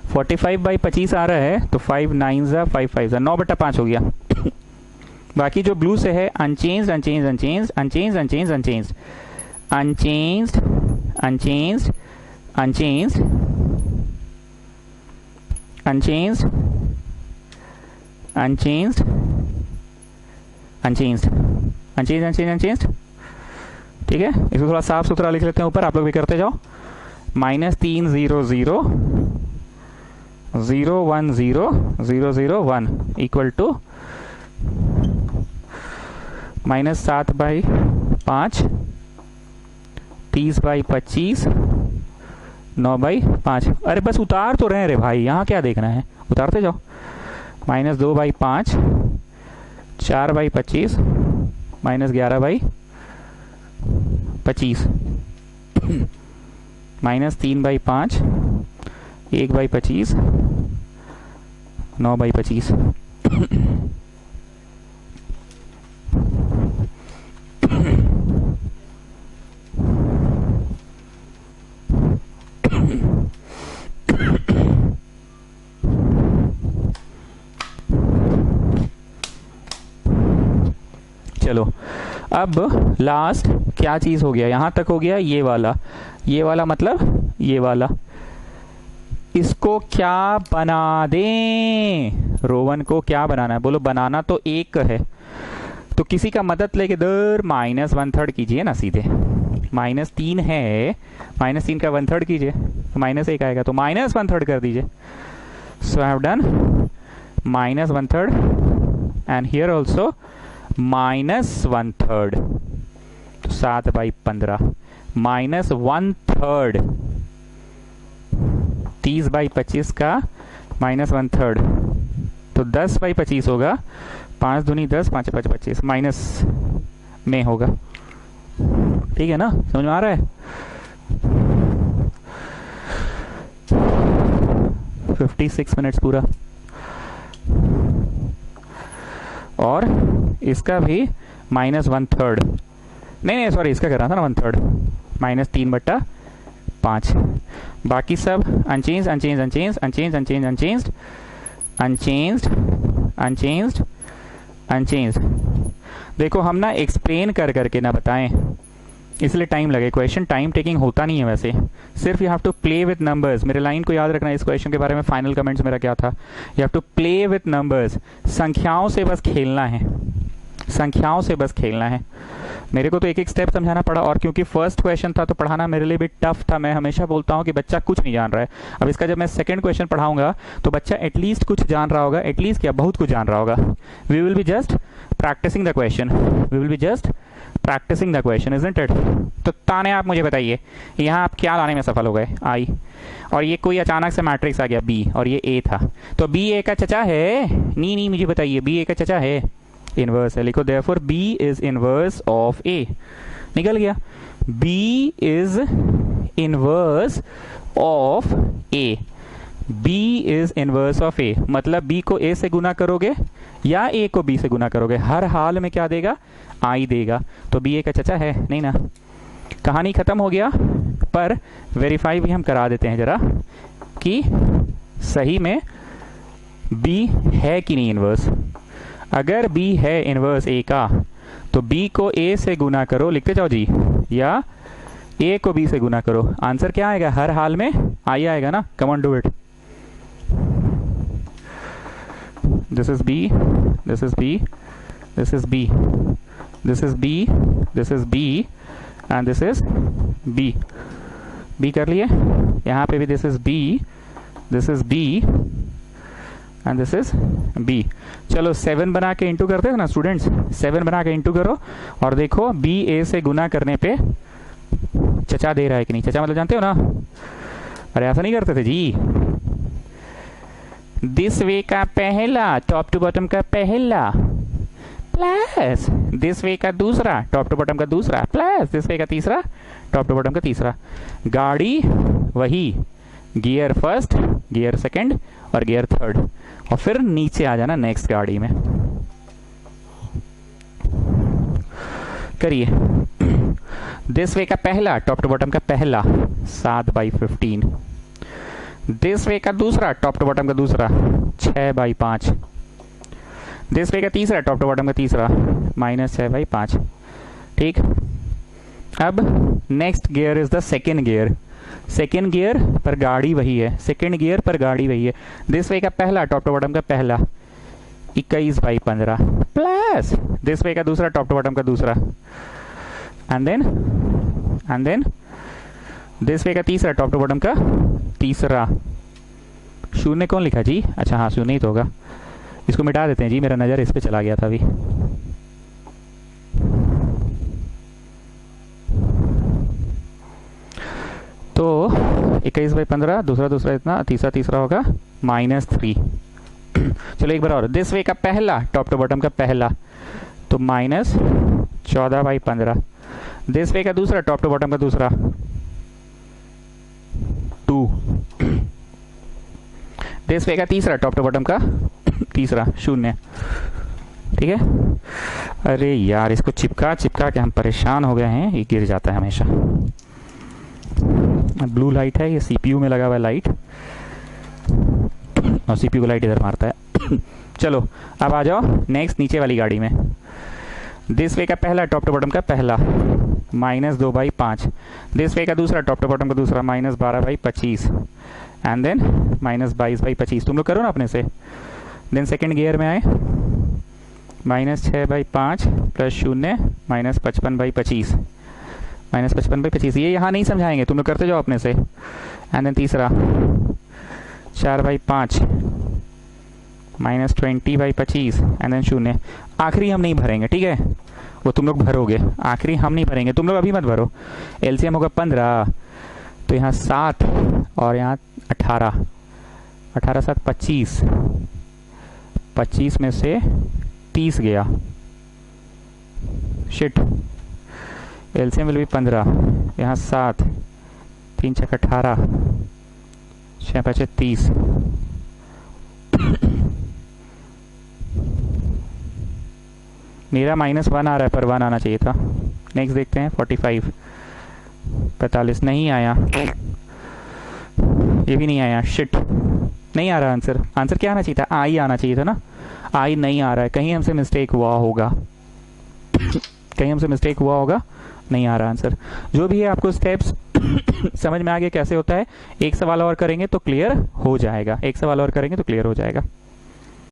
फोर्टी 45/25 आ रहा है, तो 5 9 5 5 9/5 हो गया। बाकी जो ब्लू से है unchanged unchanged unchanged unchanged unchanged unchanged unchanged unchanged unchanged unchanged unchanged unchanged unchange unchange unchanged. ठीक है, इसको थोड़ा साफ सुथरा लिख लेते हैं ऊपर, आप लोग भी करते जाओ। -3 0 0 0 1 0 0 0 1 इक्वल टू -7/5 30/25 9/5। अरे बस उतार तो रहे रे भाई, यहाँ क्या देखना है, उतारते जाओ। -2/5 4/25 -11/25 -3/5 1/25 9/25। चलो अब लास्ट क्या चीज हो गया, यहां तक हो गया ये वाला मतलब ये वाला। इसको क्या बना दें, रोवन को क्या बनाना है, बोलो। बनाना तो एक है, तो किसी का मदद लेके दर -1/3 कीजिए ना सीधे। -3 है, -3 का 1/3 कीजिए तो -1 आएगा, तो -1/3 कर दीजिए। So I have done -1/3 and here also -1/3, 7/15 -1/3 30/25 का -1/3 तो 10/25 होगा। 5 दूनी 10 5 5 25 माइनस में होगा। ठीक है ना, समझ में आ रहा है। 56 मिनट्स पूरा। और इसका भी -1/3 नहीं सॉरी, इसका कर रहा था ना 1/3 -3/5। बाकी सब unchanged unchanged unchanged unchanged unchanged unchanged unchanged unchanged unchanged. देखो हम ना एक्सप्लेन कर करके ना बताएं, इसलिए टाइम लगे। क्वेश्चन टाइम टेकिंग होता नहीं है वैसे, सिर्फ you have to play with numbers. मेरे लाइन को याद रखना, इस क्वेश्चन के बारे में फाइनल कमेंट्स मेरा क्या था, you have to play with numbers. संख्याओं से बस खेलना है, संख्याओं से बस खेलना है। मेरे को तो एक एक स्टेप समझाना पड़ा, और क्योंकि फर्स्ट क्वेश्चन था तो पढ़ाना मेरे लिए भी टफ था। मैं हमेशा बोलता हूँ कि बच्चा कुछ नहीं जान रहा है। अब इसका जब मैं सेकंड क्वेश्चन पढ़ाऊंगा तो बच्चा एटलीस्ट कुछ जान रहा होगा, एटलीस्ट क्या बहुत कुछ जान रहा होगा। We will be just practising the question, we will be just practising the question, isn't it. तो ताने आप मुझे बताइए यहाँ आप क्या लाने में सफल हो गए, आई, और ये कोई अचानक से मैट्रिक्स आ गया बी, और ये ए था, तो बी ए का चचा है? नहीं मुझे बताइए, बी ए का चचा है? इनवर्स है, लिखो therefore B is inverse of A। निकल गया, B is inverse of A, B is inverse of A मतलब B को A से गुना करोगे या A को B से गुना करोगे, हर हाल में क्या देगा, I देगा। तो B A का चचा है नहीं ना। कहानी खत्म हो गया, पर वेरीफाई भी हम करा देते हैं जरा कि सही में B है कि नहीं इनवर्स। अगर B है इनवर्स A का तो B को A से गुना करो, लिखते जाओ जी, या A को B से गुना करो। आंसर क्या आएगा, हर हाल में I आएगा ना। Come on do it. This is B, this is B, this is B, this is B, this is B and this is B। B कर लिए, यहाँ पे भी this is B, this is B and this is B। चलो 7 बना के into करते हैं ना स्टूडेंट्स, 7 बना के इंटू करो और देखो B A से गुना करने पे चचा दे रहा है कि नहीं। चचा मतलब जानते हो ना, अरे ऐसा नहीं करते थे जी। दिस वे का पहला, टॉप टू बॉटम का पहला, प्लस दिस वे का दूसरा, टॉप टू बॉटम का दूसरा, प्लस दिस वे का तीसरा, टॉप टू बॉटम का तीसरा। गाड़ी वही, गियर फर्स्ट, गियर सेकंड और गियर थर्ड, और फिर नीचे आ जाना नेक्स्ट गाड़ी में। करिए। दिस वे का पहला, टॉप टू बॉटम का पहला 7/15। दिस वे का दूसरा, टॉप टू बॉटम का दूसरा 6/5। दिस वे का तीसरा, टॉप टू बॉटम का तीसरा -6/5। ठीक, अब next gear is the second gear. Second gear पर गाड़ी वही है, सेकेंड गियर पर गाड़ी वही है। दिस वे का पहला, टॉप टू बॉटम का पहला 21/15 प्लस दिस वे का दूसरा, टॉप टू बॉटम का दूसरा, एंड देन दिस वे का तीसरा, टॉप टू बॉटम का तीसरा। शून्य कौन लिखा जी? अच्छा हाँ, शून्य ही तो होगा। इसको मिटा देते हैं जी, मेरा नज़र इस पे चला गया था अभी। तो 21/15, दूसरा इतना, तीसरा होगा -3। चलो एक बार और, दिस वे का पहला, टॉप टू बॉटम का पहला, तो -14/15। दिस वे का दूसरा, टॉप टू बॉटम का दूसरा, 2। दिस वे का तीसरा, टॉप टू बॉटम का तीसरा, 0। ठीक है। अरे यार, इसको चिपका के हम परेशान हो गए हैं, ये गिर जाता है हमेशा। ब्लू लाइट है, ये सीपीयू में लगा हुआ है लाइट, और सीपीयू को लाइट इधर मारता है। चलो अब आ जाओ नेक्स्ट नीचे वाली गाड़ी में। दिस वे का पहला, टॉप टू बॉटम का पहला, -2/5। दिस वे का दूसरा, टॉप टू बॉटम का दूसरा, -12/25, एंड देन -22/25। तुम लोग करो ना अपने से। देन सेकेंड गियर में आए, -6/5 प्लस 0, -55/25, -55/25। ये यहाँ नहीं समझाएंगे, तुम लोग करते जाओ अपने से। एंड देन तीसरा 4/5, -20/25, एंड देन 0। आखिरी हम नहीं भरेंगे, ठीक है, वो तुम लोग भरोगे, आखिरी हम नहीं भरेंगे, तुम लोग अभी मत भरो। एलसीएम होगा 15, तो यहाँ 7 और यहाँ 18, 18 7 25, 25 में से 30 गया, शिट। एलसीएम विल बी 15, यहाँ 7, 3 6 18, 6 5 30। मेरा -1 आ रहा है, पर 1 आना चाहिए था। नेक्स्ट देखते हैं, 45, 45 नहीं आया, ये भी नहीं आया, शिट, नहीं आ रहा आंसर। आंसर क्या आना चाहिए था? आई आना चाहिए था ना, आई नहीं आ रहा है, कहीं हमसे मिस्टेक हुआ होगा, कहीं हमसे मिस्टेक हुआ होगा, नहीं आ रहा आंसर। जो भी है, आपको स्टेप्स समझ में आ गया कैसे होता है। एक सवाल और करेंगे तो क्लियर हो जाएगा, एक सवाल और करेंगे तो क्लियर हो जाएगा।